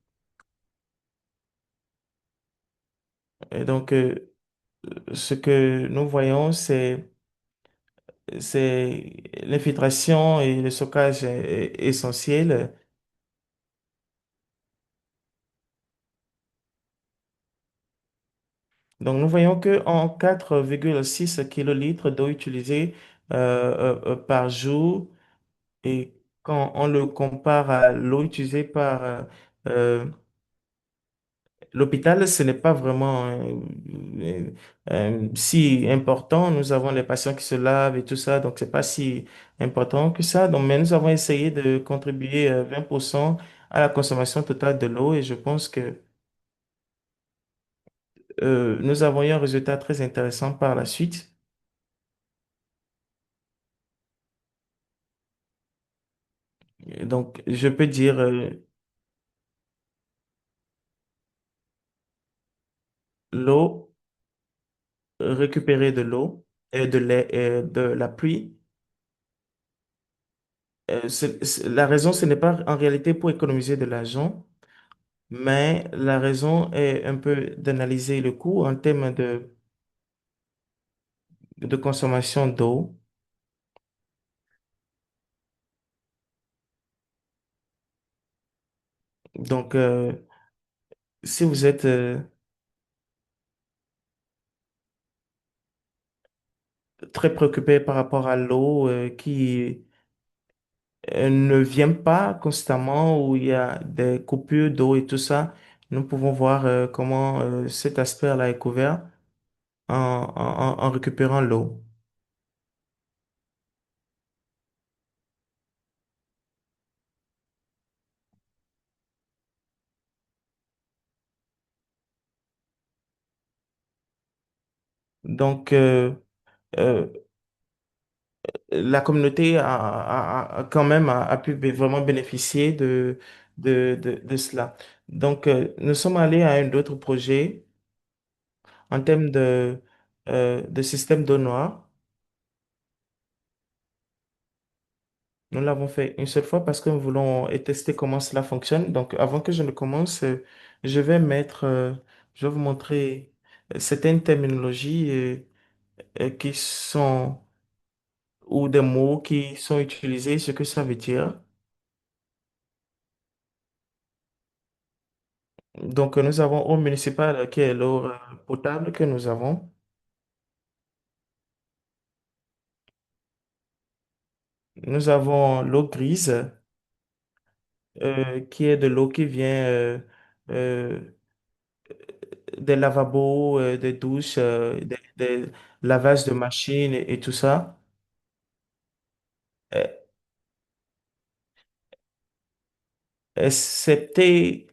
Et donc, ce que nous voyons, c'est l'infiltration et le stockage essentiel. Donc, nous voyons que en 4,6 kilolitres d'eau utilisée par jour, et quand on le compare à l'eau utilisée par euh, l'hôpital, ce n'est pas vraiment si important. Nous avons les patients qui se lavent et tout ça, donc c'est pas si important que ça. Donc, mais nous avons essayé de contribuer 20% à la consommation totale de l'eau et je pense que nous avons eu un résultat très intéressant par la suite. Et donc, je peux dire l'eau, récupérer de l'eau et de la pluie. La raison, ce n'est pas en réalité pour économiser de l'argent, mais la raison est un peu d'analyser le coût en termes de consommation d'eau. Donc, si vous êtes très préoccupé par rapport à l'eau qui ne vient pas constamment, où il y a des coupures d'eau et tout ça, nous pouvons voir comment cet aspect-là est couvert en récupérant l'eau. Donc, euh, la communauté a quand même a pu vraiment bénéficier de cela. Donc, nous sommes allés à un autre projet en termes de système d'eau noire. Nous l'avons fait une seule fois parce que nous voulons tester comment cela fonctionne. Donc, avant que je ne commence, je vais je vais vous montrer certaines terminologies qui sont, ou des mots qui sont utilisés, ce que ça veut dire. Donc, nous avons eau municipale qui est l'eau potable que nous avons. Nous avons l'eau grise, qui est de l'eau qui vient euh, des lavabos, des douches, des lavages de machines et tout ça. Euh, Excepté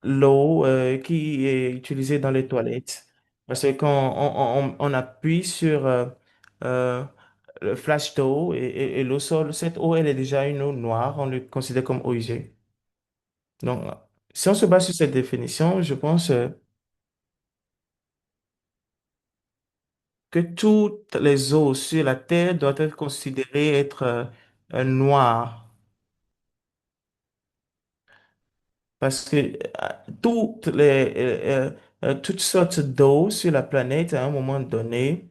l'eau qui est utilisée dans les toilettes. Parce que quand on appuie sur euh, le flash d'eau et l'eau sort, cette eau, elle est déjà une eau noire, on le considère comme eau usée. Donc, si on se base sur cette définition, je pense que toutes les eaux sur la Terre doivent être considérées être noires. Parce que toutes sortes d'eau sur la planète, à un moment donné,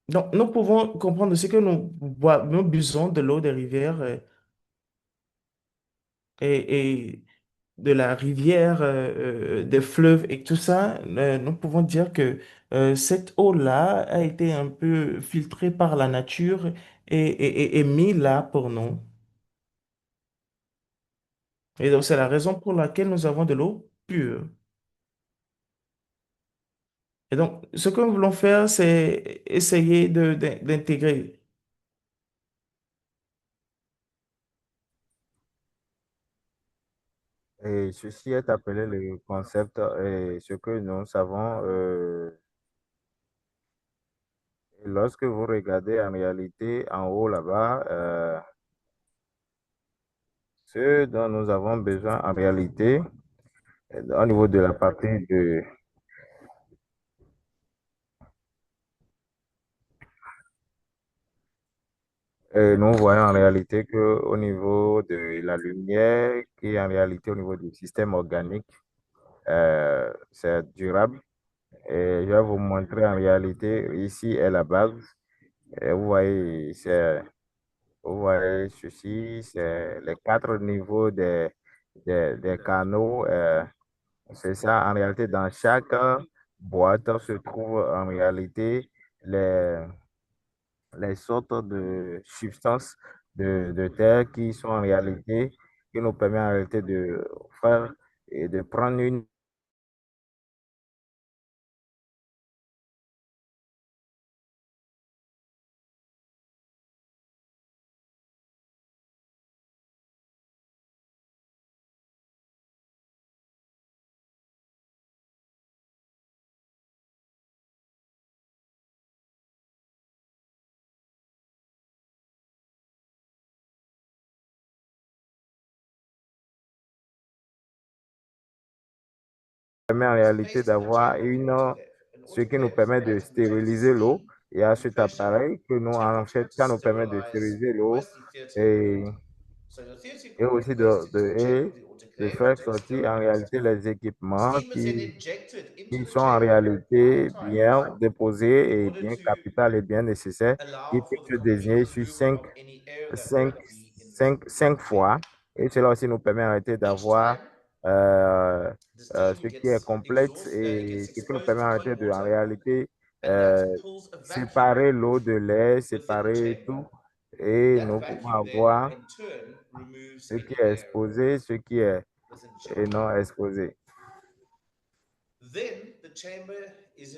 donc nous pouvons comprendre aussi que nous buvons de l'eau des rivières et de la rivière, des fleuves et tout ça. Nous pouvons dire que cette eau-là a été un peu filtrée par la nature et mise là pour nous. Et donc, c'est la raison pour laquelle nous avons de l'eau pure. Et donc, ce que nous voulons faire, c'est essayer d'intégrer.
Et ceci est appelé le concept, et ce que nous savons, lorsque vous regardez en réalité en haut là-bas, ce dont nous avons besoin en réalité, au niveau de la partie de, nous voyons en réalité que au niveau de la lumière, qui est en réalité au niveau du système organique, c'est durable. Et je vais vous montrer en réalité, ici est la base. Et vous voyez ceci, c'est les quatre niveaux des canaux. C'est ça, en réalité, dans chaque boîte se trouvent en réalité les, les sortes de substances de terre qui sont en réalité, qui nous permettent en réalité de faire et de prendre une permet en réalité d'avoir ce qui nous permet de stériliser l'eau. Il y a cet appareil que nous, en fait, ça nous permet de stériliser l'eau et, et aussi de faire sortir en réalité les équipements qui sont en réalité bien déposés et bien capital et bien nécessaires, qui peuvent se désigner sur cinq, cinq fois. Et cela aussi nous permet en réalité d'avoir euh, ce qui est complète et ce qui nous permet en réalité de, en réalité, euh, séparer l'eau de l'air, séparer tout. Et nous pouvons avoir ce qui est exposé, ce qui est et non exposé.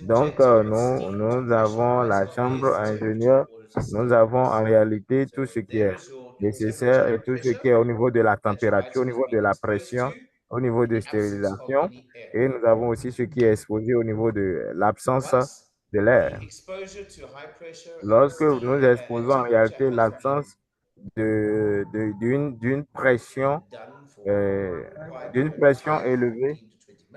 Donc, nous avons la chambre ingénieur, nous avons en réalité tout ce qui est. nécessaires et tout ce qui est au niveau de la température, au niveau de la pression, au niveau de stérilisation. Et nous avons aussi ce qui est exposé au niveau de l'absence de l'air. Lorsque nous exposons en réalité l'absence d'une pression, euh, d'une pression élevée,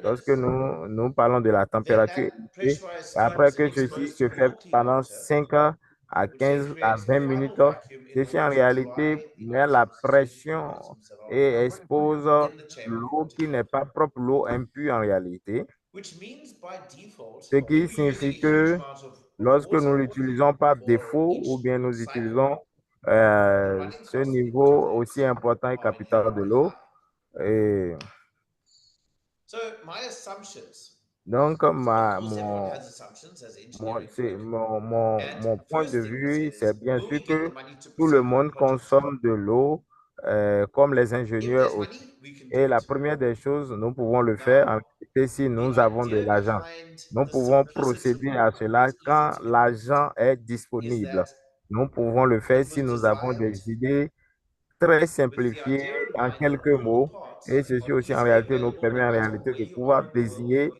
lorsque nous parlons de la température élevée, après que ceci se fait pendant 5 heures à 15 à 20 minutes, ceci en réalité met la pression et expose l'eau qui n'est pas propre, l'eau impure en réalité, ce qui signifie que lorsque nous l'utilisons par défaut ou bien nous utilisons ce niveau aussi important et capital de l'eau, et donc mon point de vue, c'est bien sûr que tout le monde consomme de l'eau, comme les ingénieurs aussi. Et la première des choses, nous pouvons le faire en réalité si nous avons de l'argent. Nous pouvons procéder à cela quand l'argent est disponible. Nous pouvons le faire si nous avons des idées très simplifiées en quelques mots. Et ceci aussi, en réalité, nous permet en réalité de pouvoir désigner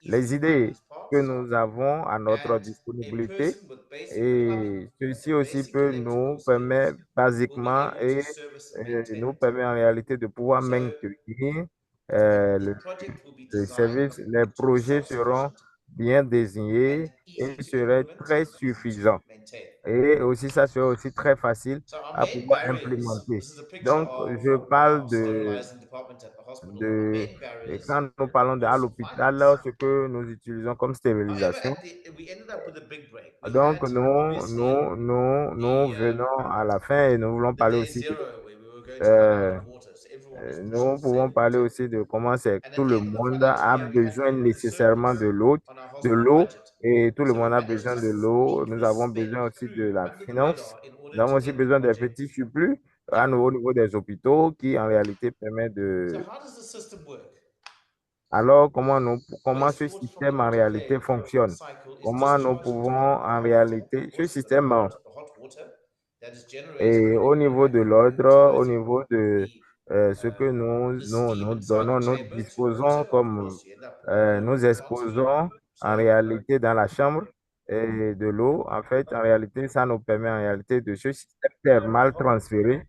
les idées que nous avons à notre disponibilité. Et ceci aussi peut nous permettre basiquement et nous permet en réalité de pouvoir maintenir le service. Les projets seront bien désignés et seraient très suffisants. Et aussi, ça sera aussi très facile à pouvoir implémenter. Donc, je parle de, et quand nous parlons à l'hôpital, ce que nous utilisons comme stérilisation. Donc, nous venons à la fin et nous voulons parler aussi euh, nous pouvons parler aussi de comment c'est que tout le monde a besoin nécessairement de l'eau et tout le monde a besoin de l'eau. Nous avons besoin aussi de la finance. Nous avons aussi besoin des petits surplus au niveau des hôpitaux qui en réalité permet de... Alors, comment ce système en réalité fonctionne? Comment nous pouvons en réalité, ce système et au niveau de l'ordre, au niveau de ce que nous donnons, nous disposons comme nous exposons en réalité dans la chambre et de l'eau. En fait, en réalité, ça nous permet en réalité de ce système thermal transféré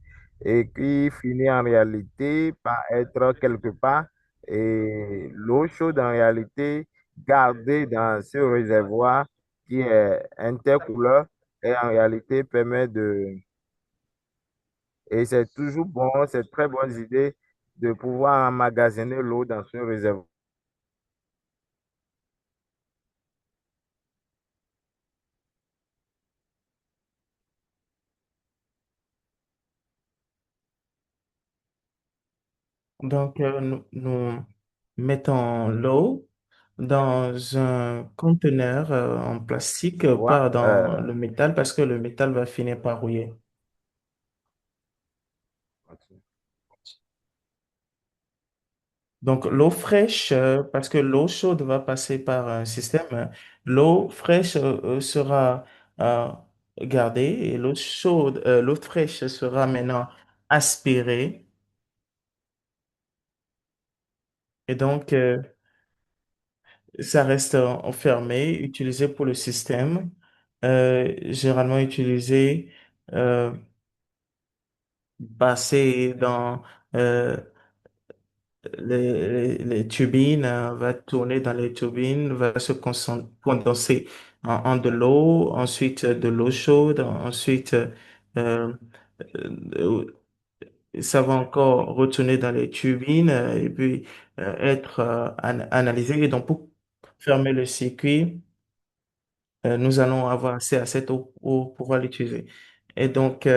et qui finit en réalité par être quelque part et l'eau chaude en réalité gardée dans ce réservoir qui est intercouleur et en réalité permet de et c'est toujours bon, c'est très bonne idée de pouvoir emmagasiner l'eau dans ce réservoir.
Donc, nous mettons l'eau dans un conteneur en plastique,
Ouais,
pas dans le métal, parce que le métal va finir par rouiller. Donc, l'eau fraîche, parce que l'eau chaude va passer par un système, l'eau fraîche sera euh, gardée et l'eau chaude, l'eau fraîche sera maintenant aspirée. Et donc, ça reste enfermé, utilisé pour le système, généralement utilisé, euh, passé dans euh, les turbines, va tourner dans les turbines, va se condenser en de l'eau, ensuite de l'eau chaude, ensuite euh, euh, ça va encore retourner dans les turbines et puis être analysé. Et donc pour fermer le circuit, nous allons avoir accès à cette eau pour pouvoir l'utiliser. Et donc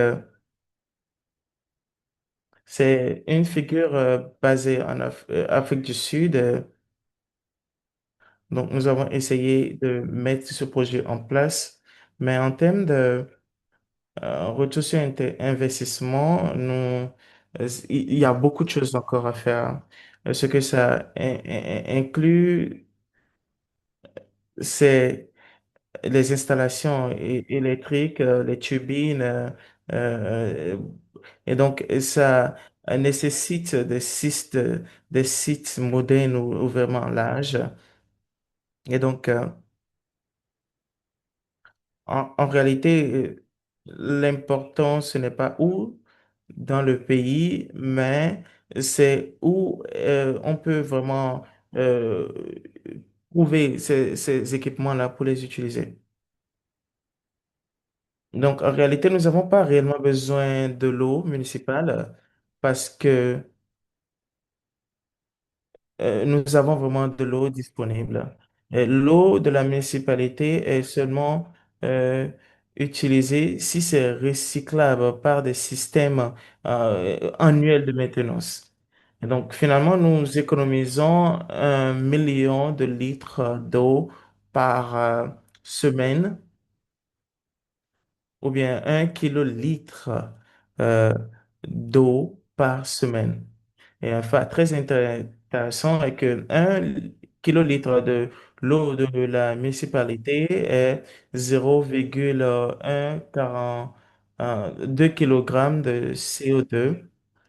c'est une figure basée en Afrique du Sud. Donc, nous avons essayé de mettre ce projet en place, mais en termes de retour sur investissement, il y a beaucoup de choses encore à faire. Ce que ça inclut, c'est les installations électriques, les turbines, euh, Et donc, ça nécessite des sites modernes ou vraiment larges. Et donc, en réalité, l'important, ce n'est pas où dans le pays, mais c'est où on peut vraiment euh, trouver ces équipements-là pour les utiliser. Donc, en réalité, nous n'avons pas réellement besoin de l'eau municipale parce que nous avons vraiment de l'eau disponible. Et l'eau de la municipalité est seulement euh, utilisée si c'est recyclable par des systèmes annuels de maintenance. Et donc, finalement, nous économisons 1 million de litres d'eau par semaine ou bien 1 kilolitre euh, d'eau par semaine. Et un fait très intéressant est que 1 kilolitre de l'eau de la municipalité est 0,142 kg de CO2,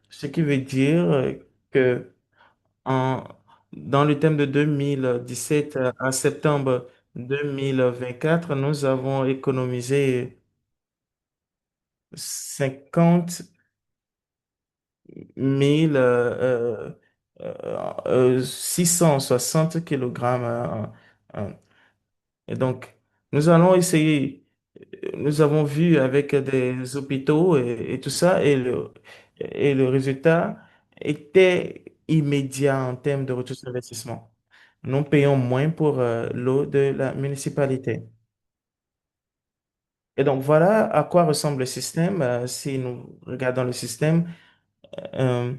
ce qui veut dire que en, dans le thème de 2017 à septembre 2024, nous avons économisé 50 660 kilogrammes. Et donc, nous allons essayer, nous avons vu avec des hôpitaux et tout ça, et le résultat était immédiat en termes de retour sur investissement. Nous payons moins pour l'eau de la municipalité. Et donc, voilà à quoi ressemble le système. Si nous regardons le système, euh,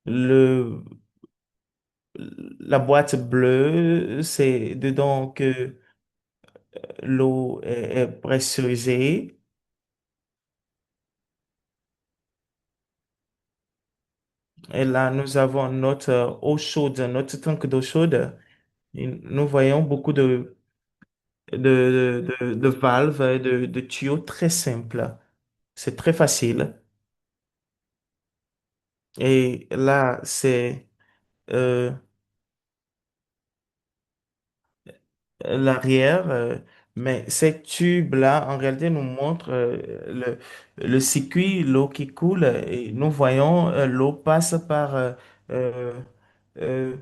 le, la boîte bleue, c'est dedans que l'eau est pressurisée. Et là, nous avons notre eau chaude, notre tank d'eau chaude. Et nous voyons beaucoup de valves et de tuyaux très simples. C'est très facile. Et là, c'est euh, l'arrière. Mais ces tubes-là, en réalité, nous montrent le circuit, l'eau qui coule, et nous voyons l'eau passe par euh, euh,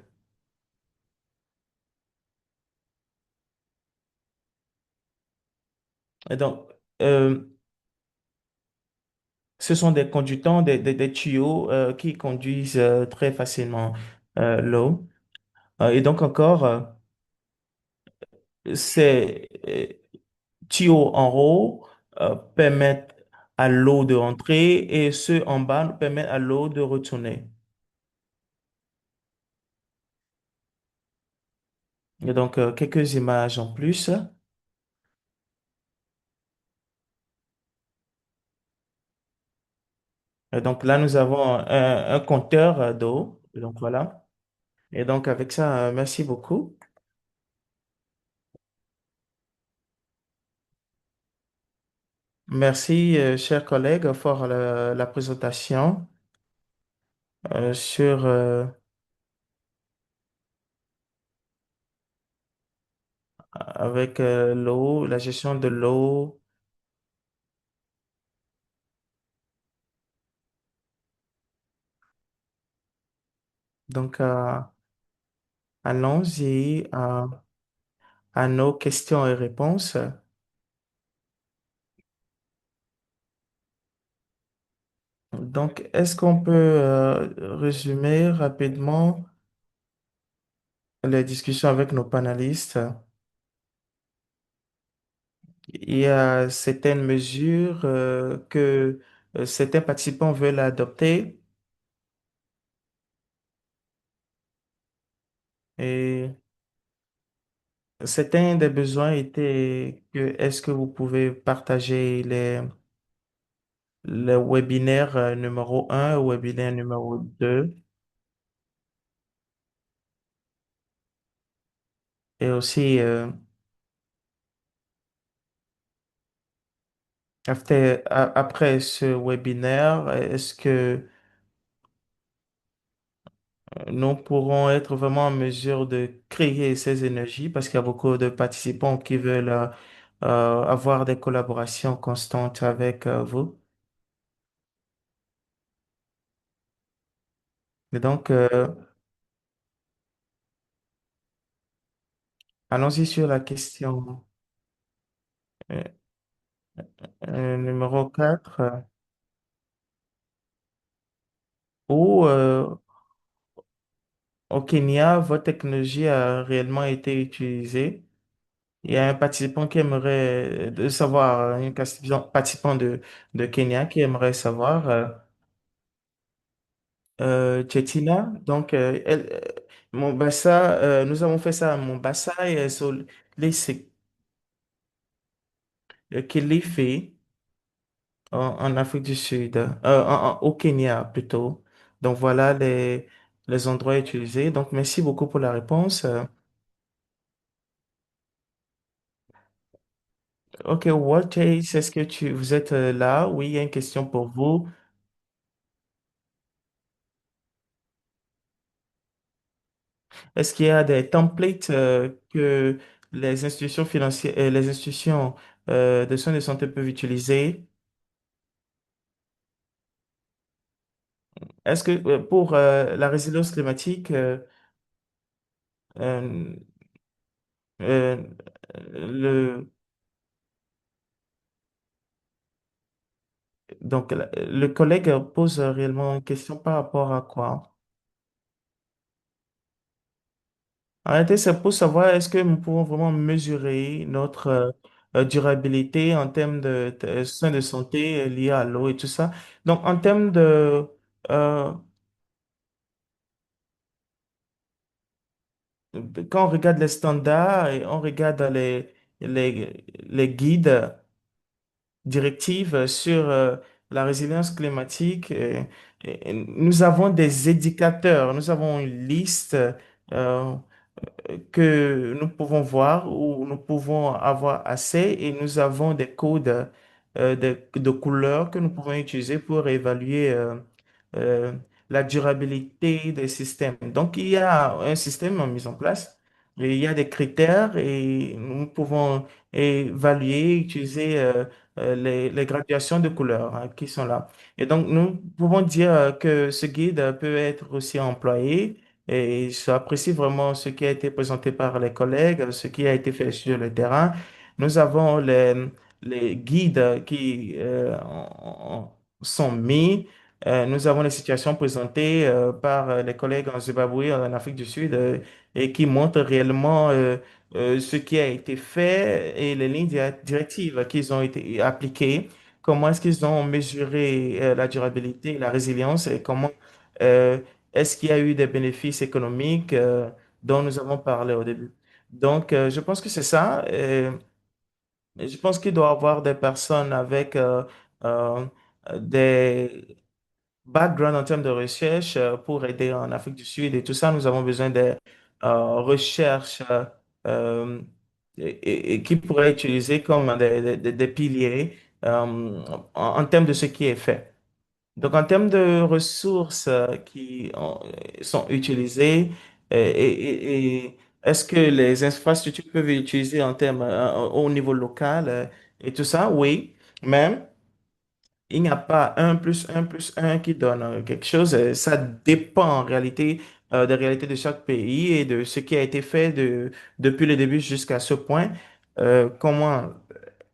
et donc, euh, ce sont des conducteurs, des tuyaux qui conduisent très facilement l'eau. Et donc encore, ces tuyaux en haut permettent à l'eau de rentrer et ceux en bas permettent à l'eau de retourner. Et donc, quelques images en plus. Et donc là, nous avons un compteur d'eau. Donc voilà. Et donc avec ça, merci beaucoup. Merci, chers collègues, pour la présentation sur avec l'eau, la gestion de l'eau. Donc, allons-y à nos questions et réponses. Donc, est-ce qu'on peut résumer rapidement les discussions avec nos panélistes? Il y a certaines mesures que certains participants veulent adopter et certains des besoins étaient que est-ce que vous pouvez partager le webinaire numéro 1, webinaire numéro 2 et aussi Après ce webinaire, est-ce que nous pourrons être vraiment en mesure de créer ces énergies parce qu'il y a beaucoup de participants qui veulent avoir des collaborations constantes avec vous. Et donc, allons-y sur la question euh, numéro 4. Où au Kenya, votre technologie a réellement été utilisée? Il y a un participant qui aimerait de savoir, un participant de Kenya qui aimerait savoir, Chetina, donc, Mombasa, nous avons fait ça à Mombasa et sur les Kilifi en Afrique du Sud, au Kenya plutôt. Donc voilà les endroits utilisés. Donc merci beaucoup pour la réponse. Ok, Walter, est-ce que vous êtes là? Oui, il y a une question pour vous. Est-ce qu'il y a des templates que les institutions financières, les institutions de soins de santé peuvent utiliser? Est-ce que pour la résilience climatique, euh, euh, le, donc le collègue pose réellement une question par rapport à quoi? En réalité, c'est pour savoir est-ce que nous pouvons vraiment mesurer notre durabilité en termes de soins de santé liés à l'eau et tout ça. Donc, en termes euh, quand on regarde les standards et on regarde les guides, directives sur la résilience climatique, nous avons des indicateurs, nous avons une liste euh, que nous pouvons voir ou nous pouvons avoir accès et nous avons des codes de couleurs que nous pouvons utiliser pour évaluer euh, la durabilité des systèmes. Donc, il y a un système mis en place et il y a des critères et nous pouvons évaluer, utiliser les graduations de couleurs qui sont là. Et donc, nous pouvons dire que ce guide peut être aussi employé et j'apprécie vraiment ce qui a été présenté par les collègues, ce qui a été fait sur le terrain. Nous avons les guides qui sont mis. Nous avons les situations présentées par les collègues en Zimbabwe, en Afrique du Sud, et qui montrent réellement ce qui a été fait et les lignes directives qu'ils ont été appliquées. Comment est-ce qu'ils ont mesuré la durabilité, la résilience et comment euh, est-ce qu'il y a eu des bénéfices économiques dont nous avons parlé au début? Donc, je pense que c'est ça. Et je pense qu'il doit y avoir des personnes avec euh, des backgrounds en termes de recherche pour aider en Afrique du Sud et tout ça. Nous avons besoin des recherches euh, et qui pourraient utiliser comme des piliers en termes de ce qui est fait. Donc, en termes de ressources sont utilisées, et est-ce que les infrastructures peuvent être utilisées en termes au niveau local et tout ça? Oui, mais il n'y a pas un plus un plus un qui donne quelque chose. Ça dépend en réalité des réalités de chaque pays et de ce qui a été fait depuis le début jusqu'à ce point. Comment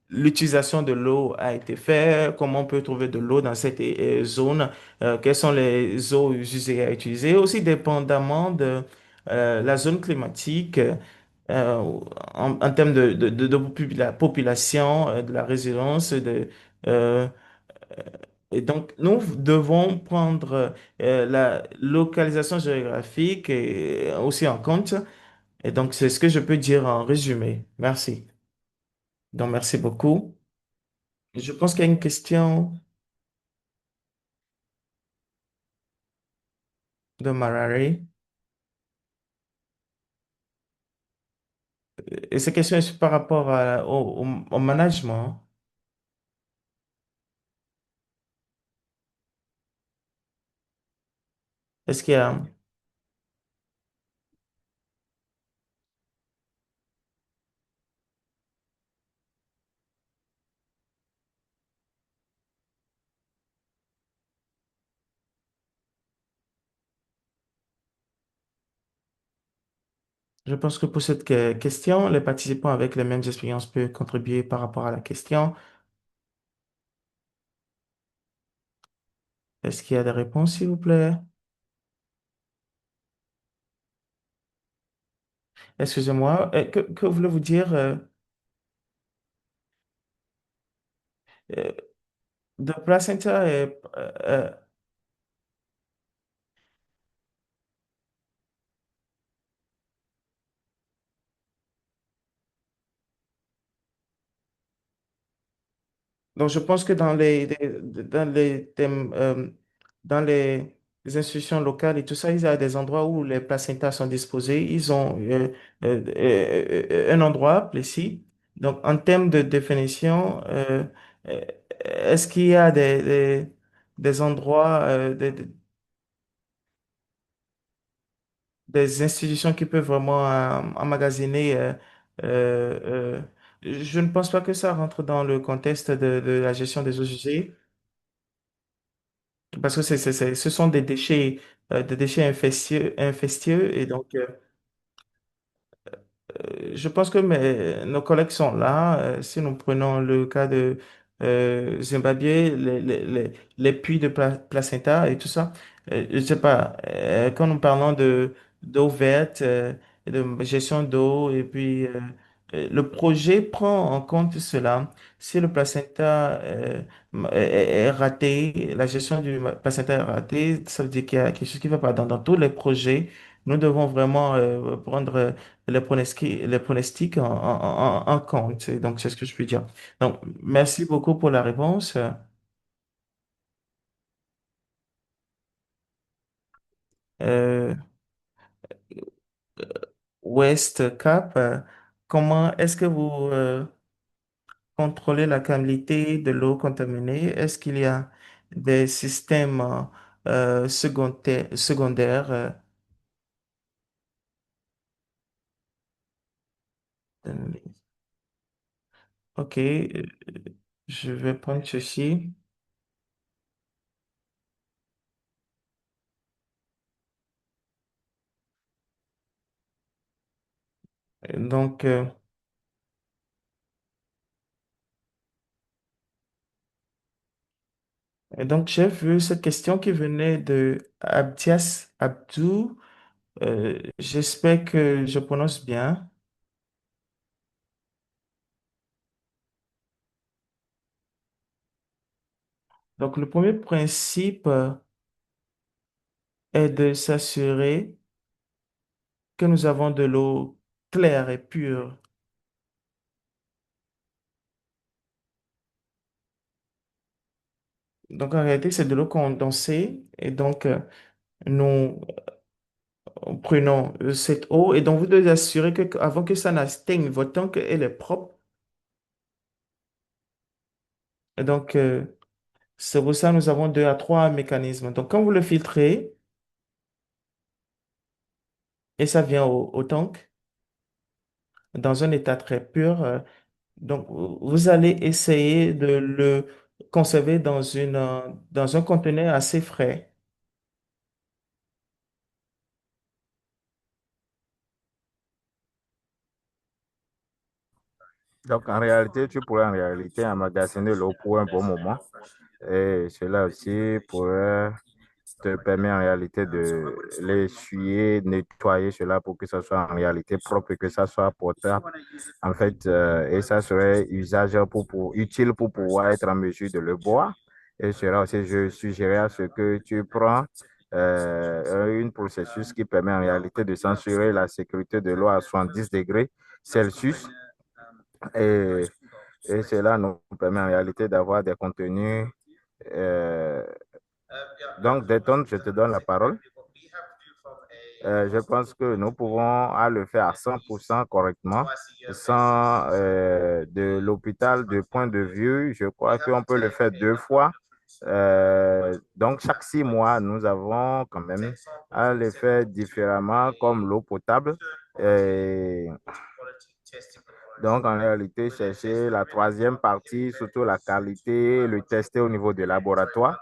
l'utilisation de l'eau a été faite, comment on peut trouver de l'eau dans cette zone, quelles sont les eaux usées à utiliser, aussi dépendamment de la zone climatique, en termes la population, de la résilience, euh, et donc nous devons prendre la localisation géographique aussi en compte. Et donc c'est ce que je peux dire en résumé. Merci. Donc merci beaucoup. Je pense qu'il y a une question de Marari. Et cette question est par rapport au management. Est-ce qu'il y a... Je pense que pour cette question, les participants avec les mêmes expériences peuvent contribuer par rapport à la question. Est-ce qu'il y a des réponses, s'il vous plaît? Excusez-moi, que voulez-vous dire? Euh, the placenta est, donc, je pense que dans les thèmes, dans les institutions locales et tout ça, il y a des endroits où les placentas sont disposés. Ils ont un endroit précis. Donc, en termes de définition, euh, est-ce qu'il y a des endroits, des institutions qui peuvent vraiment emmagasiner je ne pense pas que ça rentre dans le contexte de la gestion des eaux usées. Parce que ce sont des déchets infestieux et donc je pense que nos collègues sont là. Si nous prenons le cas de Zimbabwe, les puits de placenta et tout ça, je ne sais pas, quand nous parlons d'eau verte, et de gestion d'eau, et puis le projet prend en compte cela. Si le placenta est raté, la gestion du placenta est ratée, ça veut dire qu'il y a quelque chose qui ne va pas. Dans tous les projets, nous devons vraiment prendre les pronostics en compte. Et donc, c'est ce que je peux dire. Donc, merci beaucoup pour la réponse. Euh, West Cap, comment est-ce que vous contrôlez la qualité de l'eau contaminée? Est-ce qu'il y a des systèmes secondaires? OK, je vais prendre ceci. Donc, j'ai vu cette question qui venait de Abdias Abdou. J'espère que je prononce bien. Donc, le premier principe est de s'assurer que nous avons de l'eau claire et pure. Donc, en réalité, c'est de l'eau condensée. Et donc, nous prenons cette eau. Et donc, vous devez assurer que avant que ça n'atteigne votre tank, elle est propre. Et donc, c'est pour ça que nous avons deux à trois mécanismes. Donc, quand vous le filtrez, et ça vient au tank, dans un état très pur, donc, vous allez essayer de le conserver dans un conteneur assez frais.
Donc, en réalité, tu pourrais en réalité emmagasiner l'eau pour un bon moment. Et cela aussi pourrait te permettre en réalité de l'essuyer, nettoyer cela pour que ça soit en réalité propre et que ça soit potable. En fait, et ça serait utile pour pouvoir être en mesure de le boire. Et cela aussi, je suggérerais à ce que tu prends un processus qui permet en réalité de censurer la sécurité de l'eau à 70 degrés Celsius. Et, et cela nous permet en réalité d'avoir des contenus. euh, donc, Détonne, je te donne la parole. Je pense que nous pouvons le faire à 100% correctement, sans de l'hôpital, de point de vue. Je crois qu'on peut le faire deux fois Donc, chaque 6 mois, nous avons quand même à le faire différemment, comme l'eau potable. Et donc, en réalité, chercher la troisième partie, surtout la qualité, le tester au niveau des laboratoires.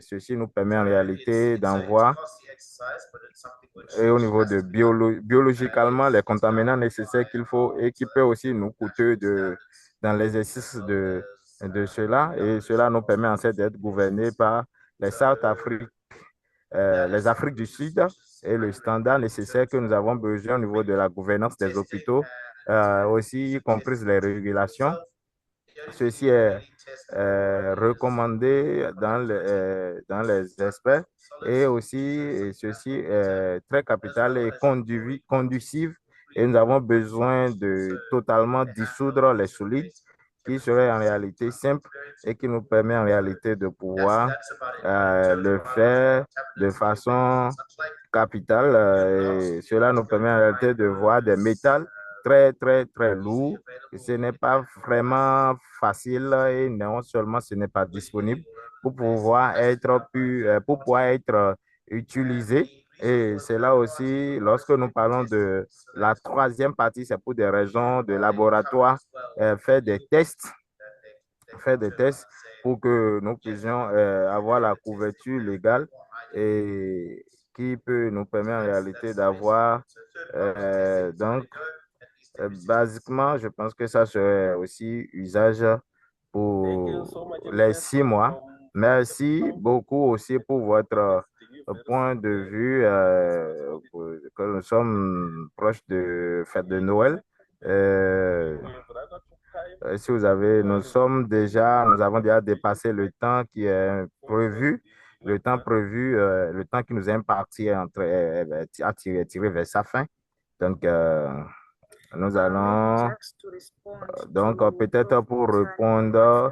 Ceci nous permet en réalité d'en voir et au niveau de biologiquement les contaminants nécessaires qu'il faut et qui peut aussi nous coûter dans l'exercice de cela. Et cela nous permet en fait d'être gouvernés par les South Afrique, les Afriques du Sud et le standard nécessaire que nous avons besoin au niveau de la gouvernance des hôpitaux, aussi y compris les régulations. Ceci est recommandé dans les experts et aussi ceci est très capital et conducive et nous avons besoin de totalement dissoudre les solides qui serait en réalité simple et qui nous permet en réalité de pouvoir le faire de façon capitale. Et cela nous permet en réalité de voir des métals très, très, très lourds. Et ce n'est pas vraiment facile et non seulement ce n'est pas disponible pour pouvoir pour pouvoir être utilisé. Et c'est là aussi, lorsque nous parlons de la troisième partie, c'est pour des raisons de laboratoire, faire des tests pour que nous puissions avoir la couverture légale et qui peut nous permettre en réalité d'avoir donc basiquement, je pense que ça serait aussi usage pour les 6 mois. Merci beaucoup aussi pour votre point de vue, que nous sommes proches de fête de Noël. Euh, Si vous avez, nous avons déjà dépassé le temps qui est prévu, le temps qui nous est imparti à tirer vers sa fin. Donc, nous allons, peut-être pour répondre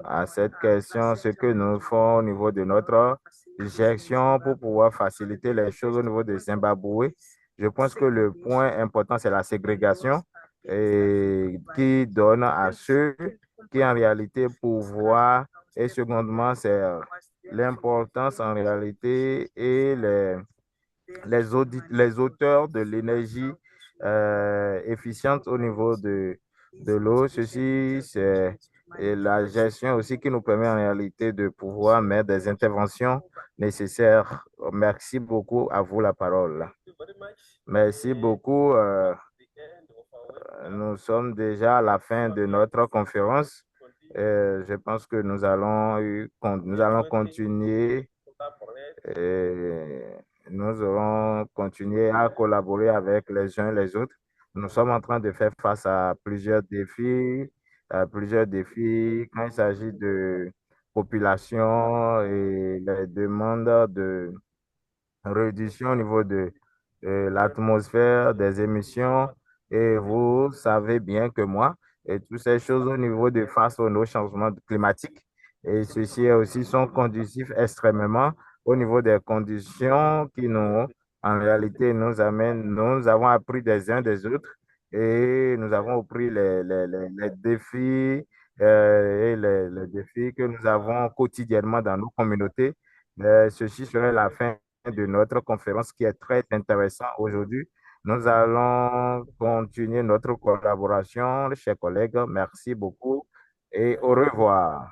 à cette question, ce que nous faisons au niveau de notre gestion pour pouvoir faciliter les choses au niveau de Zimbabwe. Je pense que le point important, c'est la ségrégation et qui donne à ceux qui en réalité pouvoir et secondement, c'est l'importance en réalité et les auteurs de l'énergie efficiente au niveau de l'eau. Ceci, c'est la gestion aussi qui nous permet en réalité de pouvoir mettre des interventions nécessaires. Merci beaucoup. À vous la parole. Merci beaucoup. Nous sommes déjà à la fin de notre conférence. Je pense que nous allons continuer. Nous aurons continué à collaborer avec les uns et les autres. Nous sommes en train de faire face à plusieurs défis quand il s'agit de population et les demandes de réduction au niveau de l'atmosphère, des émissions. Et vous savez bien que moi, et toutes ces choses au niveau de face aux changements climatiques, et ceci aussi sont conducifs extrêmement au niveau des conditions qui en réalité, nous avons appris des uns des autres et nous avons appris les défis et les défis que nous avons quotidiennement dans nos communautés. Ceci serait la fin de notre conférence qui est très intéressant aujourd'hui. Nous allons continuer notre collaboration, chers collègues. Merci beaucoup et au revoir.